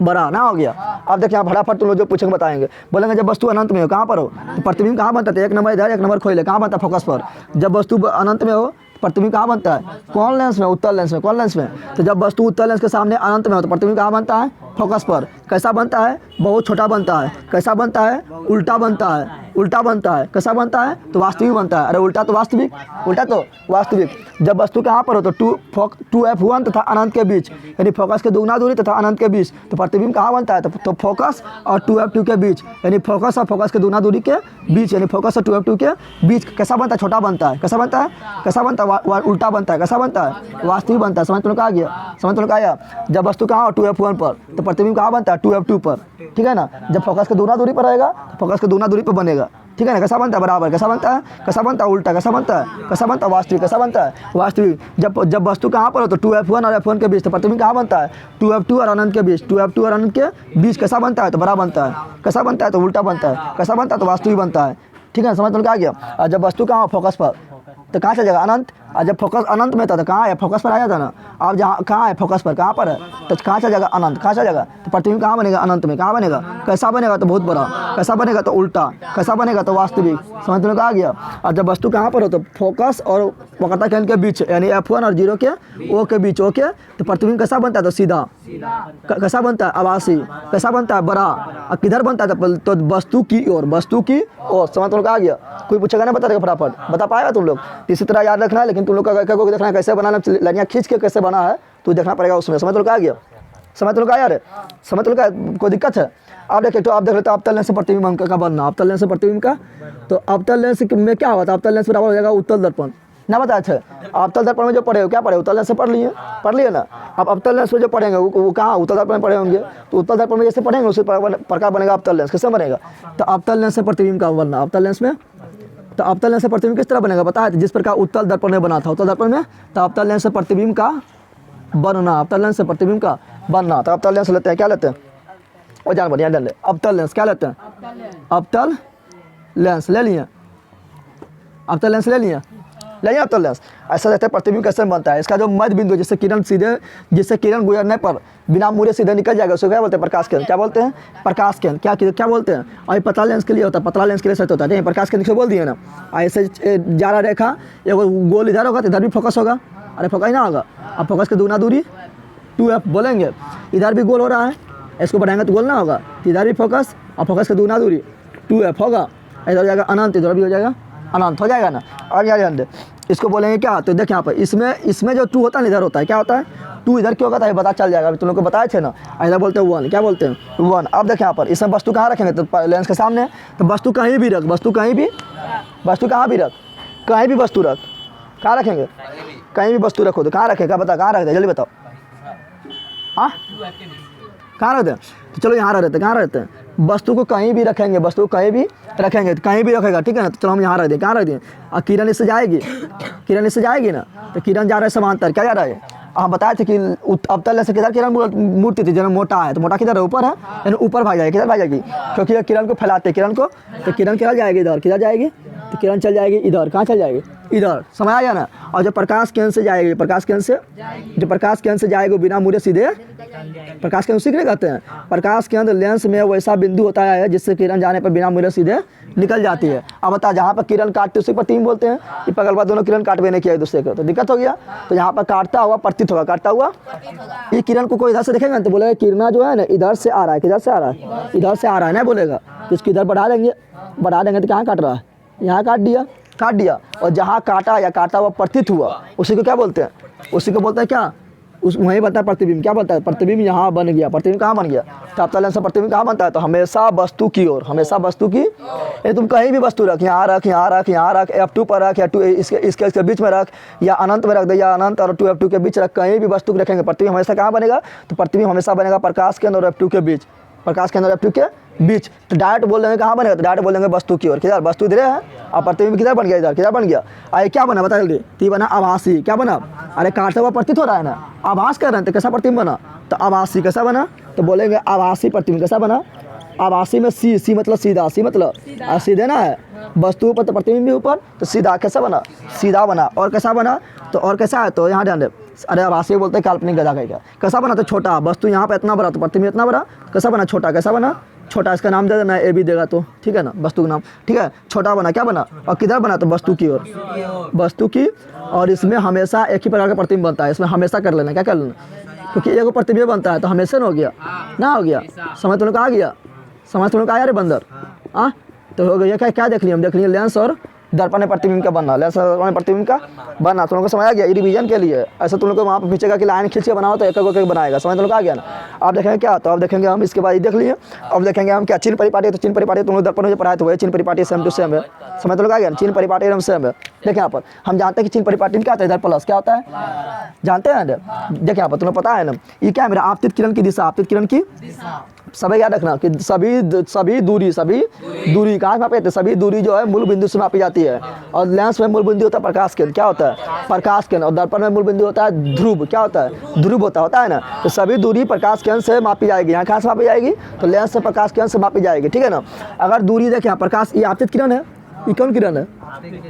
बड़ा ना, हो गया। अब देखिए यहाँ फटाफट तुम लोग जो पूछेंगे बताएंगे, बोलेंगे जब वस्तु अनंत में हो कहाँ पर हो, तो प्रतिबिंब कहाँ बनता है, 1 नंबर इधर, 1 नंबर खोले, कहाँ बनता है, फोकस पर। जब वस्तु अनंत में हो प्रतिबिंब कहाँ बनता है, कौन लेंस में, उत्तल लेंस में, कौन लेंस में। तो जब वस्तु उत्तल लेंस के सामने अनंत में हो तो प्रतिबिंब कहाँ बनता है, फोकस पर। कैसा बनता है, बहुत छोटा बनता है। कैसा बनता है, उल्टा बनता है, उल्टा बनता है। कैसा बनता है, तो वास्तविक बनता है। अरे उल्टा तो वास्तविक, उल्टा तो वास्तविक। जब वस्तु कहाँ पर हो तो 2f1 तथा अनंत के बीच, यानी फोकस के दुगुना दूरी तथा अनंत के बीच, तो प्रतिबिंब कहाँ बनता है, तो फोकस और 2f2 के बीच, यानी फोकस और फोकस के दुगुना दूरी के बीच, यानी फोकस और 2f2 के बीच। कैसा बनता है, छोटा बनता है। कैसा बनता है, कैसा बनता है, उल्टा बनता है। कैसा बनता है, वास्तविक बनता है। समझ तो आ गया, समझ तो आया। जब वस्तु कहाँ हो 2f1 पर तो प्रतिबिंब कहाँ बनता है, 2f2 पर, ठीक है ना। जब फोकस के दुगुना दूरी पर रहेगा तो फोकस के दुगुना दूरी पर बनेगा, ठीक है ना। कैसा बनता है, बराबर। कैसा बनता है, कैसा बनता है, उल्टा। कैसा बनता है, कैसा बनता है, वास्तविक। कैसा बनता है, वास्तविक। जब वस्तु कहाँ पर हो तो 2f1 और f1 के बीच, तो प्रतिबिंब कहाँ बनता है, 2f2 और अनंत के बीच, 2f2 और अनंत के बीच। कैसा बनता है, तो बड़ा बनता है। कैसा बनता है, तो उल्टा बनता है। कैसा बनता है, तो वास्तविक बनता है, ठीक है। समझ तो आ गया। और जब वस्तु कहाँ हो फोकस पर तो कहाँ चल जाएगा, अनंत। और जब फोकस अनंत में था तो कहाँ है, फोकस पर आया था ना। अब जहाँ कहाँ है, फोकस पर, कहाँ पर है, तो कहाँ चल जाएगा, अनंत। कहाँ चल जाएगा, तो प्रतिबिंब कहाँ बनेगा, अनंत में। कहाँ बनेगा, कैसा बनेगा, तो बहुत बड़ा। कैसा बनेगा, तो उल्टा। कैसा बनेगा, तो वास्तविक। समझ में आ गया। और जब वस्तु कहाँ पर हो तो फोकस और वक्रता केंद्र के बीच, यानी f1 और 0 के ओ के बीच, ओके, तो प्रतिबिंब कैसा बनता है, तो सीधा। कैसा बनता है, आभासी। कैसा बनता है, बड़ा। और किधर बनता है, तो वस्तु की ओर, वस्तु की ओर। समझ में आ गया। कोई पूछेगा ना, बता देगा फटाफट, बता पाएगा तुम लोग। इसी तरह याद रखना है, लेकिन तुम लोग का देखना है कैसे बनाना, लाइनियाँ खींच के कैसे बना है तो देखना पड़ेगा उसमें। समझ तो आ गया, समझ तो आया रे, समझ तो कोई दिक्कत है। आप देखिए, तो आप देख लेते हो अवतल लेंस से प्रतिबिंब का बनना, अवतल लेंस से प्रतिबिंब का। तो अवतल लेंस में क्या होता है, अवतल लेंस बराबर हो जाएगा उत्तल दर्पण ना, बताया अच्छा। अवतल दर्पण में जो पढ़े हो, क्या पढ़े, उत्तल लेंस से पढ़ लिए ना। अब अवतल लेंस में जो पढ़ेंगे वो कहाँ, उत्तल दर्पण में पढ़े होंगे। तो उत्तल दर्पण में जैसे पढ़ेंगे उसी प्रकार बनेगा अवतल लेंस। कैसे बनेगा, तो अवतल लेंस से प्रतिबिंब का बनना, अवतल लेंस में। तो अवतल लेंस से प्रतिबिंब किस तरह बनेगा, बताया था, जिस प्रकार उत्तल दर्पण में बना था उत्तल दर्पण में। तो अवतल लेंस से प्रतिबिंब का बनना, अवतल लेंस से प्रतिबिंब का बनना। तो अवतल लेंस लेते हैं, क्या लेते हैं, और जान बढ़िया ले, अवतल लेंस क्या लेते हैं, अवतल लेंस ले लिए, अवतल लेंस ले लिए, अवतल लेंस। ऐसा रहता है प्रतिबिंब कैसे बनता है। इसका जो मध्य बिंदु, जिससे किरण गुजरने पर बिना मुड़े सीधे निकल जाएगा, उसको क्या बोलते हैं, प्रकाश केंद्र। क्या बोलते हैं, प्रकाश केंद्र। क्या बोलते हैं। और ये पतला लेंस के लिए होता है, पतला लेंस के लिए सच होता है, प्रकाश केंद्र से बोल दिए ना। ऐसे जा रहा रेखा, एगो गोल इधर होगा तो इधर भी फोकस होगा, अरे फोकस ही ना होगा। अब फोकस की दुगुना दूरी 2f बोलेंगे, इधर भी गोल हो रहा है, इसको बढ़ाएंगे तो गोल ना होगा। इधर भी फोकस और फोकस की दुगुना दूरी 2f होगा, इधर हो जाएगा अनंत, इधर भी हो जाएगा अनंत, हो जाएगा ना। और यार ध्यान दे, इसको बोलेंगे क्या, तो देख यहाँ पर इसमें जो 2 होता है इधर होता है, क्या होता है, 2 इधर क्यों होता है पता चल जाएगा। अभी तुम लोग को बताए थे ना, इधर बोलते हैं 1, क्या बोलते हैं 1। अब देख यहाँ पर इसमें वस्तु कहाँ रखेंगे, तो लेंस के सामने। तो वस्तु कहीं भी रख, वस्तु कहाँ भी वस्तु रख, कहाँ रखेंगे, कहीं भी वस्तु रखो तो कहाँ रखेगा, बता कहाँ रखते, जल्दी बताओ। हाँ, कहाँ रहते हैं, तो चलो यहाँ रहते हैं। कहाँ रहते हैं, वस्तु को कहीं भी रखेंगे, वस्तु को कहीं भी रखेंगे, तो कहीं भी रखेगा, ठीक है ना। तो चलो हम यहाँ रख दें, कहाँ रख दें। और किरण इससे जाएगी, किरण इससे जाएगी ना, तो किरण जा रहा है समांतर, क्या जा रहा है, हम बताए थे कि अवतल लेंस से किधर किरण मूर्ति थी, जो मोटा है तो मोटा किधर है, ऊपर है, यानी ऊपर भाग जाएगी, किधर भाग जाएगी, क्योंकि ये किरण को फैलाते हैं, किरण को, तो किरण किधर जाएगी, इधर, किधर जाएगी, तो किरण चल जाएगी इधर, कहाँ चल जाएगी, इधर, समझ आया ना। और जो प्रकाश केंद्र से जाएगी, प्रकाश केंद्र से, जो प्रकाश केंद्र से जाएगी वो बिना मुड़े सीधे, प्रकाश केंद्र उसी के लिए कहते हैं, प्रकाश केंद्र लेंस में वैसा बिंदु होता है जिससे किरण जाने पर बिना मुड़े सीधे निकल जाती है। अब बता, जहाँ पर किरण काटती है उसी पर तीन बोलते हैं, ये पगलवा दोनों किरण काटवे नहीं किया एक दूसरे को, तो दिक्कत हो गया। तो यहाँ पर काटता हुआ प्रतीत होगा, काटता हुआ, ये किरण को कोई इधर से देखेगा तो बोलेगा किरणा जो है ना इधर से आ रहा है, किधर से आ रहा है, इधर से आ रहा है ना बोलेगा, तो इसको इधर बढ़ा देंगे तो कहाँ काट रहा है, यहाँ काट दिया, और जहाँ काटा या काटा हुआ प्रतीत हुआ उसी को क्या बोलते हैं, उसी को बोलते हैं क्या, उस वही बनता है प्रतिबिंब। क्या बनता है, प्रतिबिंब यहाँ बन गया, प्रतिबिंब कहाँ बन गया, तो अवतल लेंस से प्रतिबिंब कहाँ बनता है, तो हमेशा वस्तु की ओर, हमेशा वस्तु की, ये तुम कहीं भी वस्तु रख, यहाँ रख, यहाँ रख, यहाँ रख, F2 पर रख, या 2 इसके बीच में रख, या अनंत में रख दे, या अनंत और 2F2 के बीच रख, कहीं भी वस्तु रखेंगे प्रतिबिंब हमेशा कहाँ बनेगा, तो प्रतिबिंब हमेशा बनेगा प्रकाश केंद्र और F2 के बीच, प्रकाश केंद्र और F2 के बीच। तो डायरेक्ट बोल देंगे कहाँ बनेगा, तो डायरेक्ट बोल देंगे वस्तु की ओर, किधर, वस्तु इधर है, और प्रतिबिंब किधर बन गया, इधर, किधर बन गया, अरे क्या बना बता जल्दी, तो बना आभासी, क्या बना, अरे काटता हुआ प्रतीत हो रहा है ना, आभास कर रहे हैं, तो कैसा प्रतिबिंब बना, तो आभासी कैसा बना, तो बोलेंगे आभासी प्रतिबिंब कैसा बना, आभासी में सी मतलब सीधा, सी मतलब सीधे ना है, वस्तु ऊपर तो प्रतिबिंब भी ऊपर, तो सीधा कैसा बना, सीधा बना, और कैसा बना, तो और कैसा है, तो यहाँ ध्यान दे, अरे आभासी बोलते हैं काल्पनिक गधा का, कैसा बना, तो छोटा, वस्तु यहाँ पे इतना बड़ा तो प्रतिबिंब इतना बड़ा, कैसा बना, छोटा, कैसा बना, छोटा, इसका नाम दे देना, ए भी देगा तो ठीक है ना, वस्तु का नाम, ठीक है, छोटा बना, क्या बना, और किधर बना, तो वस्तु की ओर, वस्तु की, और इसमें हमेशा एक ही प्रकार का प्रतिबिंब बनता है, इसमें हमेशा कर लेना, क्या कर लेना, क्योंकि एक प्रतिबिंब बनता है तो हमेशा ना हो गया, ना हो गया, समझ तुम लोग आ गया, समझ तुम लोग आया रे बंदर, हाँ, तो हो गया, क्या देख लिया हम, देख लिए लेंस और दर्पण प्रतिबिंब का बनना, लेंस और दर्पण प्रतिबिंब का बनना, तुम लोग को समझ आ गया, रिवीजन के लिए ऐसा तुम लोग को वहाँ पर पीछे का कि लाइन खींच के बनाओ तो एक बनाएगा, समझ तुम लोग आ गया ना। आप देखेंगे क्या, तो आप देखेंगे हम इसके बाद देख लिए, अब देखेंगे हम क्या, चिन्ह परिपाटी, तो चिन्ह परिपाटी तुम लोग दर्पण में पढ़ाए तो वही चिन्ह परिपाटी सेम टू सेम है, समझ तुम लोग आ गया, चिन्ह परिपाटी एकदम सेम है। देखिए यहाँ पर हम जानते हैं कि चिन्ह परिपाटी में क्या होता है, इधर प्लस क्या होता है, जानते हैं, देखिए यहाँ पर तुम्हें पता है ना, ये क्या है मेरा, आपतित किरण की दिशा, आपतित किरण की सभी याद रखना कि सभी दूरी कहाँ मापी जाती है, सभी दूरी जो है मूल बिंदु से मापी जाती है, और लेंस में मूल बिंदु होता है प्रकाश केंद्र, क्या होता है, प्रकाश केंद्र, और दर्पण में मूल बिंदु होता है ध्रुव, क्या होता है, ध्रुव होता है ना, तो सभी दूरी प्रकाश केंद्र से मापी जाएगी, यहाँ कहाँ से मापी जाएगी, तो लेंस से प्रकाश केंद्र से मापी जाएगी, ठीक है ना। अगर दूरी देखें प्रकाश, ये आपतित किरण है, ये कौन किरण है,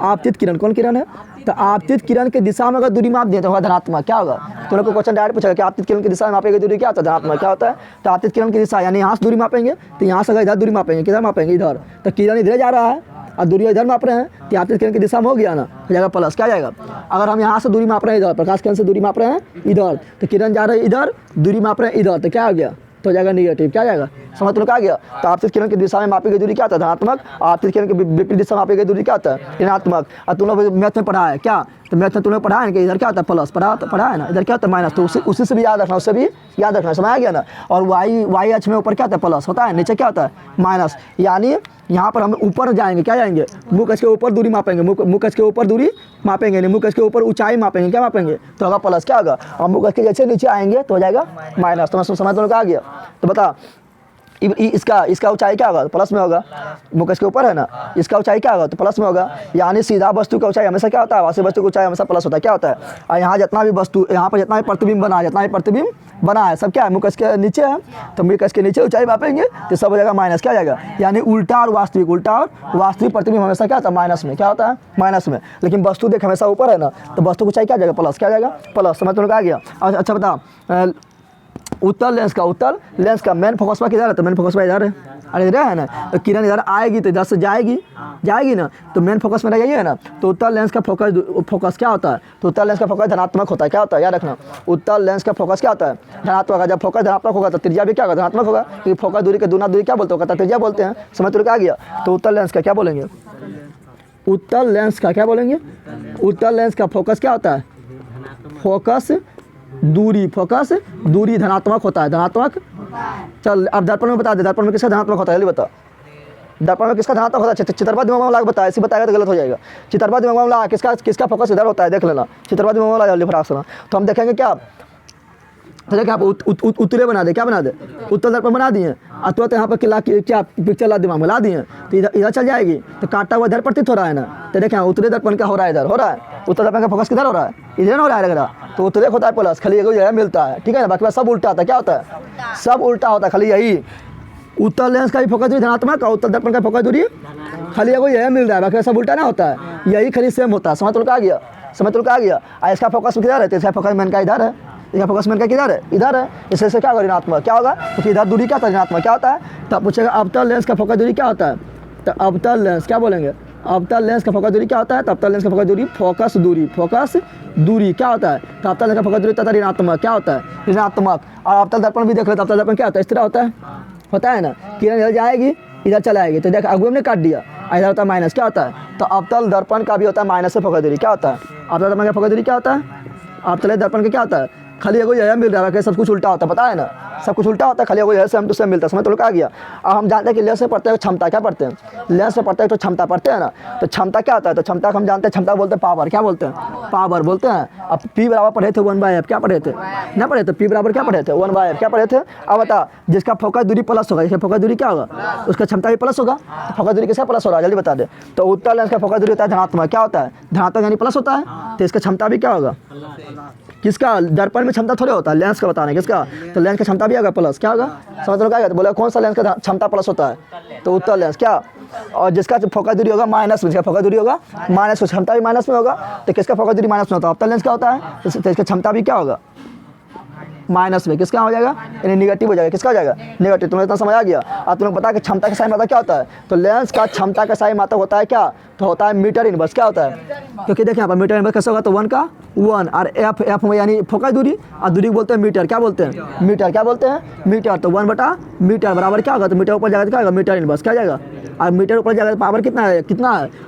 आपतित किरण, कौन किरण है, तो आपतित किरण की दिशा में अगर दूरी माप दिए तो होगा धनात्मक, क्या होगा, तो लोग को क्वेश्चन डायरेक्ट पूछेगा कि आपतित किरण की दिशा में मापेगी दूरी क्या होता है, धनात्मक, क्या होता है, तो आपतित किरण की दिशा यानी यहाँ से दूरी मापेंगे, तो यहाँ से अगर इधर दूरी मापेंगे, किधर मापेंगे, इधर, तो किरण इधर जा रहा है और दूरी इधर माप रहे हैं, तो आपतित किरण की दिशा में हो गया ना, हो जाएगा प्लस, क्या जाएगा, अगर हम यहाँ से दूरी माप रहे हैं इधर, प्रकाश केंद्र से दूरी माप रहे हैं इधर, तो किरण जा रही है इधर, दूरी माप रहे हैं इधर, तो क्या हो गया, तो हो जाएगा निगेटिव, क्या जाएगा, समझ तुम लोग आ गया। तो आपतित किरण की दिशा में मापी गई दूरी क्या होता है, धनात्मक, आपतित किरण की विपरीत दिशा में मापी गई दूरी क्या होता है, ऋणात्मक। और तुम लोग मैथ में पढ़ा है क्या, तो मैथ में तुम लोग पढ़ा है कि इधर क्या होता है प्लस, पढ़ा है ना, इधर क्या होता है माइनस, तो उसी से भी याद रखना, उससे भी याद रखना, समझ आ गया ना। और वाई अक्ष में ऊपर क्या होता है प्लस होता है, नीचे क्या होता है माइनस, यानी यहाँ पर हम ऊपर जाएंगे, क्या जाएंगे, मुख के ऊपर दूरी मापेंगे, मुख के ऊपर दूरी मापेंगे, नहीं मुख के ऊपर ऊंचाई मापेंगे, क्या मापेंगे, तो होगा प्लस, क्या होगा, और मुख के जैसे नीचे आएंगे तो हो जाएगा माइनस, तो समझ तो आ गया। तो बता इसका ऊंचाई क्या होगा, प्लस में होगा, मुकस के ऊपर है ना, इसका ऊंचाई क्या होगा, तो प्लस में होगा, यानी सीधा वस्तु का ऊंचाई हमेशा क्या होता है, वास्तविक वस्तु की ऊंचाई हमेशा प्लस होता है, क्या होता है। और यहाँ जितना भी वस्तु, यहाँ पर जितना भी प्रतिबिंब बना है सब क्या है, मुकस के नीचे है, तो मुकस के नीचे ऊंचाई मापेंगे तो सब हो जाएगा माइनस, क्या जाएगा, यानी उल्टा और वास्तविक प्रतिबिंब हमेशा क्या होता है माइनस में, क्या होता है माइनस में, लेकिन वस्तु देख हमेशा ऊपर है ना, तो वस्तु की ऊंचाई क्या जाएगा प्लस, क्या जाएगा प्लस, समझ तो आ गया। अच्छा बता, उत्तल लेंस का मेन फोकस किधर है, तो मेन फोकस इधर है, अरे इधर है ना, तो किरण इधर आएगी तो इधर से जाएगी ना, तो मेन फोकस मेरा यही है ना। तो उत्तल लेंस का फोकस क्या होता है, तो उत्तल लेंस का फोकस धनात्मक होता है, क्या होता है याद रखना, उत्तल लेंस का फोकस क्या होता है धनात्मक, जब फोकस धनात्मक होगा तो त्रिज्या भी क्या होगा धनात्मक होगा, क्योंकि फोकस दूरी के दूना दूरी क्या बोलते हो, त्रिज्या बोलते हैं, समझ तो आ गया। तो उत्तल लेंस का क्या बोलेंगे, उत्तल लेंस का क्या बोलेंगे, उत्तल लेंस का फोकस क्या होता है, फोकस दूरी धनात्मक होता है, धनात्मक। चल अब दर्पण में बता दे, दर्पण में किसका धनात्मक होता है जल्दी बता, दर्पण में किसका धनात्मक होता है, चित्रपट दिमाग मामला बता, ऐसे बताएगा तो गलत हो जाएगा। चित्रपट दिमाग मामला किसका फोकस इधर होता है, देख लेना चित्रपट दिमाग मामला जल्दी फटाक से। तो हम देखेंगे क्या, तो देखिए आप उत्तरे बना दे, क्या बना दे, उत्तल दर्पण बना दिए, और तुरंत यहाँ पर क्या पिक्चर ला दिमाग में ला दिए, तो इधर चल जाएगी, तो काटा हुआ इधर प्रतीत हो रहा है ना। तो देखिए उत्तरी दर्पण क्या हो रहा है, इधर हो रहा है, उत्तर दर्पण का फोकस किधर हो रहा है, इधर हो रहा है लग, तो उत्तरे होता है प्लस, खाली एगो यह मिलता है, ठीक है ना, बाकी बात सब उल्टा होता है, क्या होता है, सब उल्टा होता है, खाली यही उत्तर लेंस का भी फोकस दूरी धनात्मक और उत्तर दर्पण का फोकस दूरी खाली एगो यह मिल रहा है, बाकी सब उल्टा ना होता है, यही खाली सेम होता है। समतुल का आ गया, समतुल का आ गया, और इसका फोकस किधर है, तो इसका फोकस मैन का इधर है, इसका फोकस मैन का किधर है, इधर है, इससे क्या होगा, ऋणात्मक, क्या होगा, क्योंकि इधर दूरी क्या होता है, ऋणात्मक, क्या होता है, तो पूछेगा अवतल लेंस का फोकस दूरी क्या होता है, तो अवतल लेंस क्या बोलेंगे, अवतल लेंस का फोकस दूरी क्या होता है, तो अवतल लेंस का फोकस दूरी फोकस दूरी क्या होता है, तो अवतल लेंस का फोकस दूरी तथा ऋणात्मक क्या होता है, ऋणात्मक। और अवतल दर्पण भी देख लेते, अवतल दर्पण क्या होता है, इस तरह होता है ना, किरण इधर जाएगी इधर चलाएगी, तो देख अगुए ने काट दिया, इधर होता है माइनस, क्या होता है, तो अवतल दर्पण का भी होता है माइनस से फोकस दूरी, क्या होता है, अवतल दर्पण का फोकस दूरी क्या होता है, अवतल दर्पण का क्या होता है, खाली एगो यह मिल रहा है, सब कुछ उल्टा होता है, पता है ना, सब कुछ उल्टा होता है, खाली एगो यह सेम टू सेम मिलता है। समझ तो लोग आ गया। अब हम जानते हैं कि लेंस में पढ़ते हैं क्षमता, क्या पढ़ते हैं, लेंस में पढ़ते हैं तो क्षमता पढ़ते हैं ना, तो क्षमता क्या होता है, तो क्षमता हम जानते हैं, क्षमता बोलते हैं पावर, क्या बोलते हैं, पावर बोलते हैं। अब पी बराबर पढ़े थे 1/f, क्या पढ़े थे, ना पढ़े थे, पी बराबर क्या पढ़े थे 1/f, क्या पढ़े थे। अब बता, जिसका फोकस दूरी प्लस होगा, जिसका फोकस दूरी क्या होगा, उसका क्षमता भी प्लस होगा, तो फोकस दूरी किसका प्लस हो रहा है, जल्दी बता दे। तो उत्तर लेंस का फोकस दूरी होता है धनात्मक, क्या होता है, धनात्मक यानी प्लस होता है, तो इसका क्षमता भी क्या होगा, किसका, दर्पण में क्षमता थोड़े होता है, लेंस का बता रहे हैं किसका, तो लेंस का क्षमता भी होगा प्लस, क्या होगा, समझ लो क्या कहते, बोला कौन सा लेंस का क्षमता प्लस होता है, तो उत्तर लेंस क्या, और जिसका फोकस दूरी होगा माइनस में, जिसका फोकस दूरी होगा माइनस में, क्षमता भी माइनस में होगा, तो किसका फोकस दूरी माइनस में होता है, उत्तर लेंस क्या होता है, तो इसका क्षमता भी क्या होगा माइनस में, किसका हो जाएगा, यानी निगेटिव हो जाएगा, किसका हो जाएगा, नेगेटिव। तुम्हें इतना समझ आ गया। अब तुम्हें पता है कि क्षमता का सही मात्रक क्या होता है, तो लेंस का क्षमता का सही मात्रक होता है क्या, तो होता है मीटर इनवर्स, क्या होता है, क्योंकि देखिए यहाँ पर मीटर इनवर्स कैसे होगा, तो 1 का 1 और एफ में यानी फोकस दूरी, और दूरी को बोलते हैं मीटर, क्या बोलते हैं मीटर, क्या बोलते हैं मीटर, तो 1/मीटर बराबर क्या होगा, तो मीटर ऊपर जाएगा तो क्या होगा, मीटर इनवर्स क्या जाएगा, और मीटर ऊपर जाएगा तो पावर कितना है,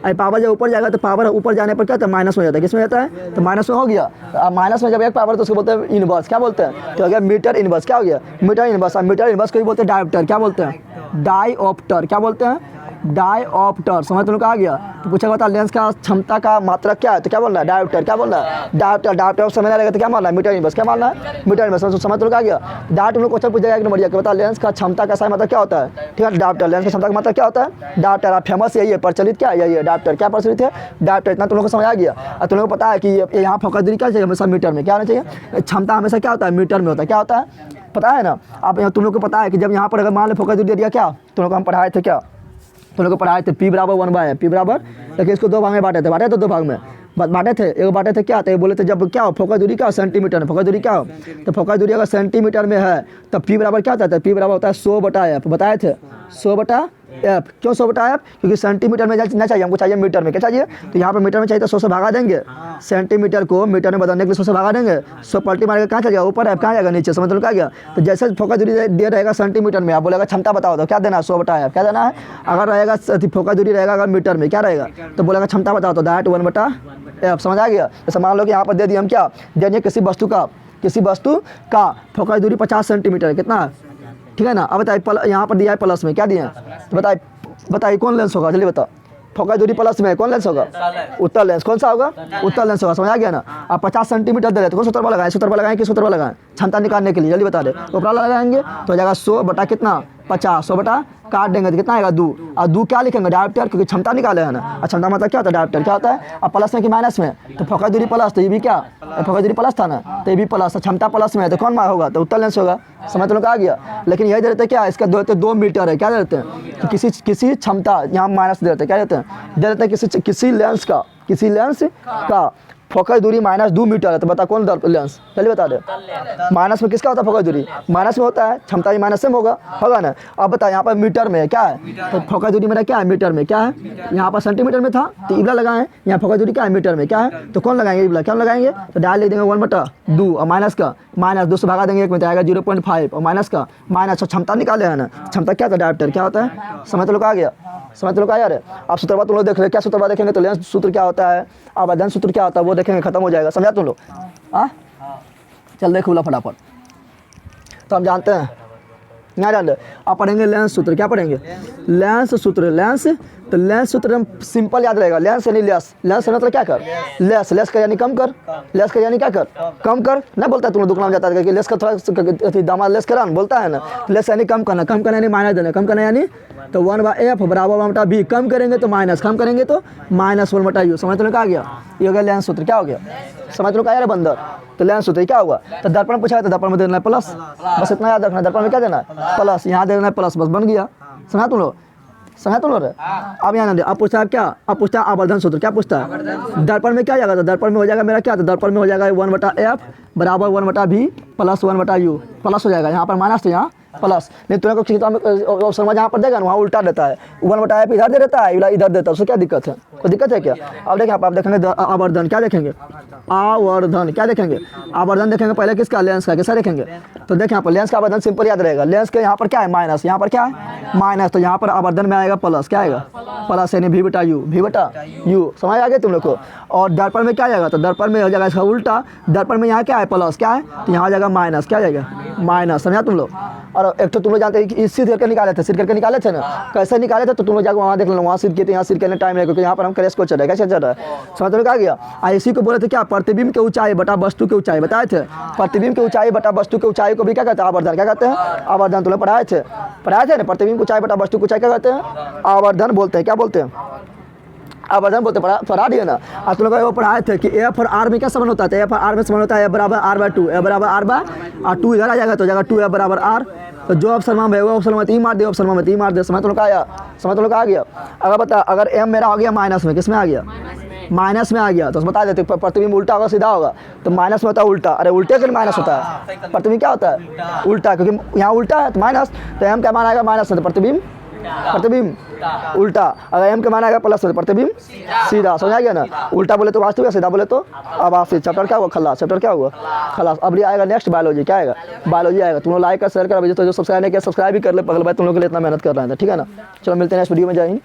और पावर जब ऊपर जाएगा तो पावर ऊपर जाने पर क्या होता है, माइनस में जाता है, किस में जाता है, तो माइनस में हो गया। अब माइनस में जब एक पावर तो उसको बोलते हैं इनवर्स, क्या बोलते हैं, तो हो गया मीटर इनवर्स, क्या हो गया मीटर इनवर्स। और मीटर इनवर्स को भी बोलते हैं डायोप्टर, क्या बोलते हैं डायोप्टर, क्या बोलते हैं डायोप्टर। समझ तुम लोग आ गया। तो पूछा होता लेंस का क्षमता का मात्रक क्या है, तो क्या बोलना है डायोप्टर, क्या बोलना है डायोप्टर समझ ना लगेगा तो क्या मानना है मीटर इनवर्स, क्या मानना है मीटर इनवर्स। समझ तुम लोग आ गया। डायोप्टर में क्वेश्चन पूछा एक नंबर कि बता लेंस का क्षमता का सही मतलब क्या होता है, ठीक है डायोप्टर, लेंस का क्षमता का मतलब क्या होता है डायोप्टर। आप फेमस यही है, प्रचलित क्या यही है डायोप्टर, क्या प्रचलित है डायोप्टर। इतना तुम लोग को समझ आ गया। और तुम लोग को पता है कि यहाँ फोकस दूरी क्या चाहिए हमेशा मीटर में, क्या होना चाहिए, क्षमता हमेशा क्या होता है मीटर में होता है, क्या होता है पता है ना। आप तुम लोग को पता है कि जब यहाँ पर अगर मान लो फोकस दूरी दे दिया, क्या तुम लोग को हम पढ़ाए थे, क्या तुम लोग को पढ़ाए थे P बराबर 1/f, P बराबर, लेकिन इसको दो भाग में बांटे थे दो भाग में बांटे थे। एक बांटे थे क्या, तो बोले थे जब क्या हो फोकस दूरी क्या हो सेंटीमीटर में, फोकस दूरी क्या हो, तो फोकस दूरी अगर सेंटीमीटर में है तो P बराबर क्या होता है, P बराबर होता है 100/f, बताए थे 100/f। क्यों 100/f, क्योंकि सेंटीमीटर में ना चाहिए हमको, चाहिए मीटर में, क्या चाहिए, तो यहाँ पर मीटर में चाहिए तो 100 से भागा देंगे, सेंटीमीटर को मीटर में बदलने के लिए 100 से भागा देंगे, 100 पलटी मारेगा कहाँ चलेगा ऊपर है, कहाँ जाएगा नीचे, समझ लो क्या गया। तो जैसे फोकस दूरी दे रहेगा सेंटीमीटर में, आप बोलेगा क्षमता बताओ तो क्या देना है 100/f, क्या देना है। अगर रहेगा फोकस दूरी रहेगा अगर मीटर में क्या रहेगा, तो बोलेगा क्षमता बताओ तो दैट 1/f, समझ आ गया। जैसे मान लो कि यहाँ पर दे दिए हम क्या देंगे किसी वस्तु का फोकस दूरी 50 सेंटीमीटर है, कितना ठीक है ना। अब बताइए यहाँ पर दिया है प्लस में, क्या दिया है तो बताइए कौन लेंस होगा, जल्दी बताओ। फोकस दूरी प्लस में कौन लेंस होगा, उत्तर लेंस। कौन सा होगा, उत्तर लेंस होगा, समझ आ गया ना। आप 50 सेंटीमीटर दे रहे तो कौन सूत्र लगाएं, सूत्र लगाएं कि सूत्र लगाएं क्षमता निकालने के लिए, जल्दी बता दे। ऊपर लगाएंगे तो हो जाएगा 100 बटा कितना 50, 100 बटा काट देंगे तो कितना आएगा 2, और 2 क्या लिखेंगे डायोप्टर, क्योंकि क्षमता निकाले है ना। और क्षमता मतलब क्या होता है डायोप्टर, क्या होता है। अब प्लस में कि माइनस में, तो फोकस दूरी प्लस, तो ये भी क्या फोकस दूरी प्लस था ना, तो ये भी प्लस, क्षमता प्लस में है तो कौन मार होगा, तो उत्तर लेंस होगा, समझ तो लोग आ गया। लेकिन यही दे देते क्या, इसका दो मीटर है, क्या दे देते हैं कि किसी क्षमता यहाँ माइनस दे देते हैं, क्या देते हैं किसी लेंस का फोकस दूरी -2 मीटर है, तो बता कौन लेंस, चलिए बता दे। माइनस में किसका होता है फोकस दूरी, माइनस में होता है, क्षमता भी माइनस में होगा ना। अब बता यहाँ पर मीटर में क्या है, तो फोकस दूरी मेरा क्या है मीटर में, क्या है यहाँ पर सेंटीमीटर में था तो इबला लगाएं, यहाँ फोकस दूरी क्या है मीटर में, क्या है तो कौन लगाएंगे इबला, क्या लगाएंगे, तो डाल ले देंगे 1/2 और -2 से भगा देंगे 1 में आएगा 0.5 और माइनस क्षमता निकाले है ना। क्षमता क्या था डायोप्टर, क्या होता है, समझ तो लोग आ गया, समझ लोग आया रे। अब सूत्रवा तुम लोग देख रहे क्या सूत्रवा देखेंगे तो लेंस सूत्र क्या होता है, अब अध्ययन सूत्र क्या होता है वो देखेंगे, खत्म हो जाएगा, समझा तुम लोग। हाँ चल देख बोला फटाफट। तो हम जानते हैं यहाँ ध्यान दे। आप पढ़ेंगे लेंस सूत्र, क्या पढ़ेंगे? लेंस सूत्र। लेंस, तो लेंस सूत्र हम सिंपल याद रहेगा, लेंस यानी लेस। लेंस मतलब क्या कर? लेस। लेस कर यानी कम कर। लेस कर यानी क्या कर? कम कर। ना बोलता है तुम लोग दुकान में जाता है कि लेस का थोड़ा दाम लेस करा, बोलता है ना। लेस यानी कम करना। कम करना यानी माइनस देना। कम करना यानी तो 1/f बराबर 1/b। कम करेंगे तो माइनस, कम करेंगे तो -1/u। समझ तो आ गया? ये हो गया लेंस सूत्र। क्या हो गया? समझ लो क्या यार बंदर? तो लेंस सूत्र क्या होगा? तो दर्पण पूछा है तो दर्पण में देना है प्लस, बस इतना याद रखना। दर्पण में क्या देना है? प्लस। यहाँ देना है प्लस, बस बन गया। समझा तुम लोग? समझा तुम लोग? अब यहाँ अब पूछता है क्या? अब पूछता है आवर्धन सूत्र। क्या पूछता है? दर्पण में क्या जाएगा? तो दर्पण में हो जाएगा मेरा क्या? तो दर्पण में हो जाएगा 1/f बराबर 1/b प्लस 1/u। प्लस हो जाएगा, यहाँ पर माइनस तो यहाँ प्लस। नहीं तुम्हें को किताब समझ यहाँ पर देगा ना, वहाँ उल्टा देता है। 1/f इधर दे देता है, इधर देता है, उससे क्या दिक्कत है? कोई दिक्कत है क्या? अब देखिए आप देखेंगे आवर्धन। क्या देखेंगे? आवर्धन। क्या देखेंगे? आवर्धन देखेंगे पहले किसका? लेंस का। कैसा देखेंगे? तो देखिए यहाँ पर लेंस का आवर्धन सिंपल याद रहेगा। लेंस के यहाँ पर क्या है? माइनस। यहाँ पर क्या है? माइनस। तो यहाँ पर आवर्धन में आएगा प्लस। क्या आएगा? प्लस यानी v/u। v/u। समझ आ गया तुम लोग को? और दर्पण में क्या जाएगा? तो दर्पण में हो जाएगा इसका उल्टा। दर्पण में यहाँ क्या है? प्लस। क्या है? तो यहाँ आ जाएगा माइनस। क्या जाएगा? माइनस। समझा तुम लोग? और एक तो तुम लोग जानते हैं कि इस सिर करके निकाले थे, सिर करके निकाले थे ना, कैसे निकाले थे? तो तुम लोग जाकर वहाँ देख लो, वहाँ सिर किए थे, यहाँ सिर करने टाइम है, क्योंकि यहाँ पर हम क्रैश को चल रहा है। कैसे चल रहा है? समझ में आ गया? इसी को बोले थे क्या? प्रतिबिंब की ऊंचाई बटा वस्तु की ऊंचाई बताए थे। प्रतिबिंब की ऊंचाई बटा वस्तु की ऊंचाई को भी क्या कहते हैं? आवर्धन। क्या कहते हैं? आवर्धन। तुम लोग पढ़ाए थे ना? प्रतिबिंब की ऊंचाई बटा वस्तु की ऊंचाई क्या कहते हैं? आवर्धन बोलते हैं। क्या बोलते हैं? आवर्धन बोलते। पढ़ा दिए ना? आज तुम लोग वो पढ़ाए थे कि F और R में क्या संबंध होता है? F और R में संबंध होता है F बराबर R/2। F बराबर R/2 इधर आ जाएगा तो जाएगा 2F बराबर R। तो जो ऑप्शन में वो ऑप्शन में 3 मार दे, ऑप्शन में 3 मार दे। समझ तो लोग आया? समझ तो लोग आ गया? अगर बता, अगर M मेरा आ गया माइनस में, किस में आ गया? माइनस में आ गया तो बता देते प्रतिबिंब उल्टा होगा सीधा होगा? तो माइनस में होता है उल्टा। अरे उल्टे के लिए माइनस होता है। प्रतिबिंब क्या होता है? उल्टा, क्योंकि यहाँ उल्टा है तो माइनस। तो M क्या माना आएगा? माइनस में, तो प्रतिबिंब उल्टा। अगर M के माना आएगा प्लस में, प्रतिबिंब सीधा। समझ आ गया ना? उल्टा बोले तो वास्तविक, सीधा बोले तो आभासी। चैप्टर क्या हुआ? खलास। चैप्टर क्या हुआ? खलास। अब ये आएगा नेक्स्ट बायोलॉजी। क्या आएगा? बायोलॉजी आएगा। तुम लोग लाइक कर, शेयर कर, तो जो सब्सक्राइब नहीं किया सब्सक्राइब भी कर ले। पगल भाई तुम लोग के लिए इतना मेहनत कर रहे हैं, ठीक है ना? चलो मिलते हैं नेक्स्ट वीडियो में। जय हिंद।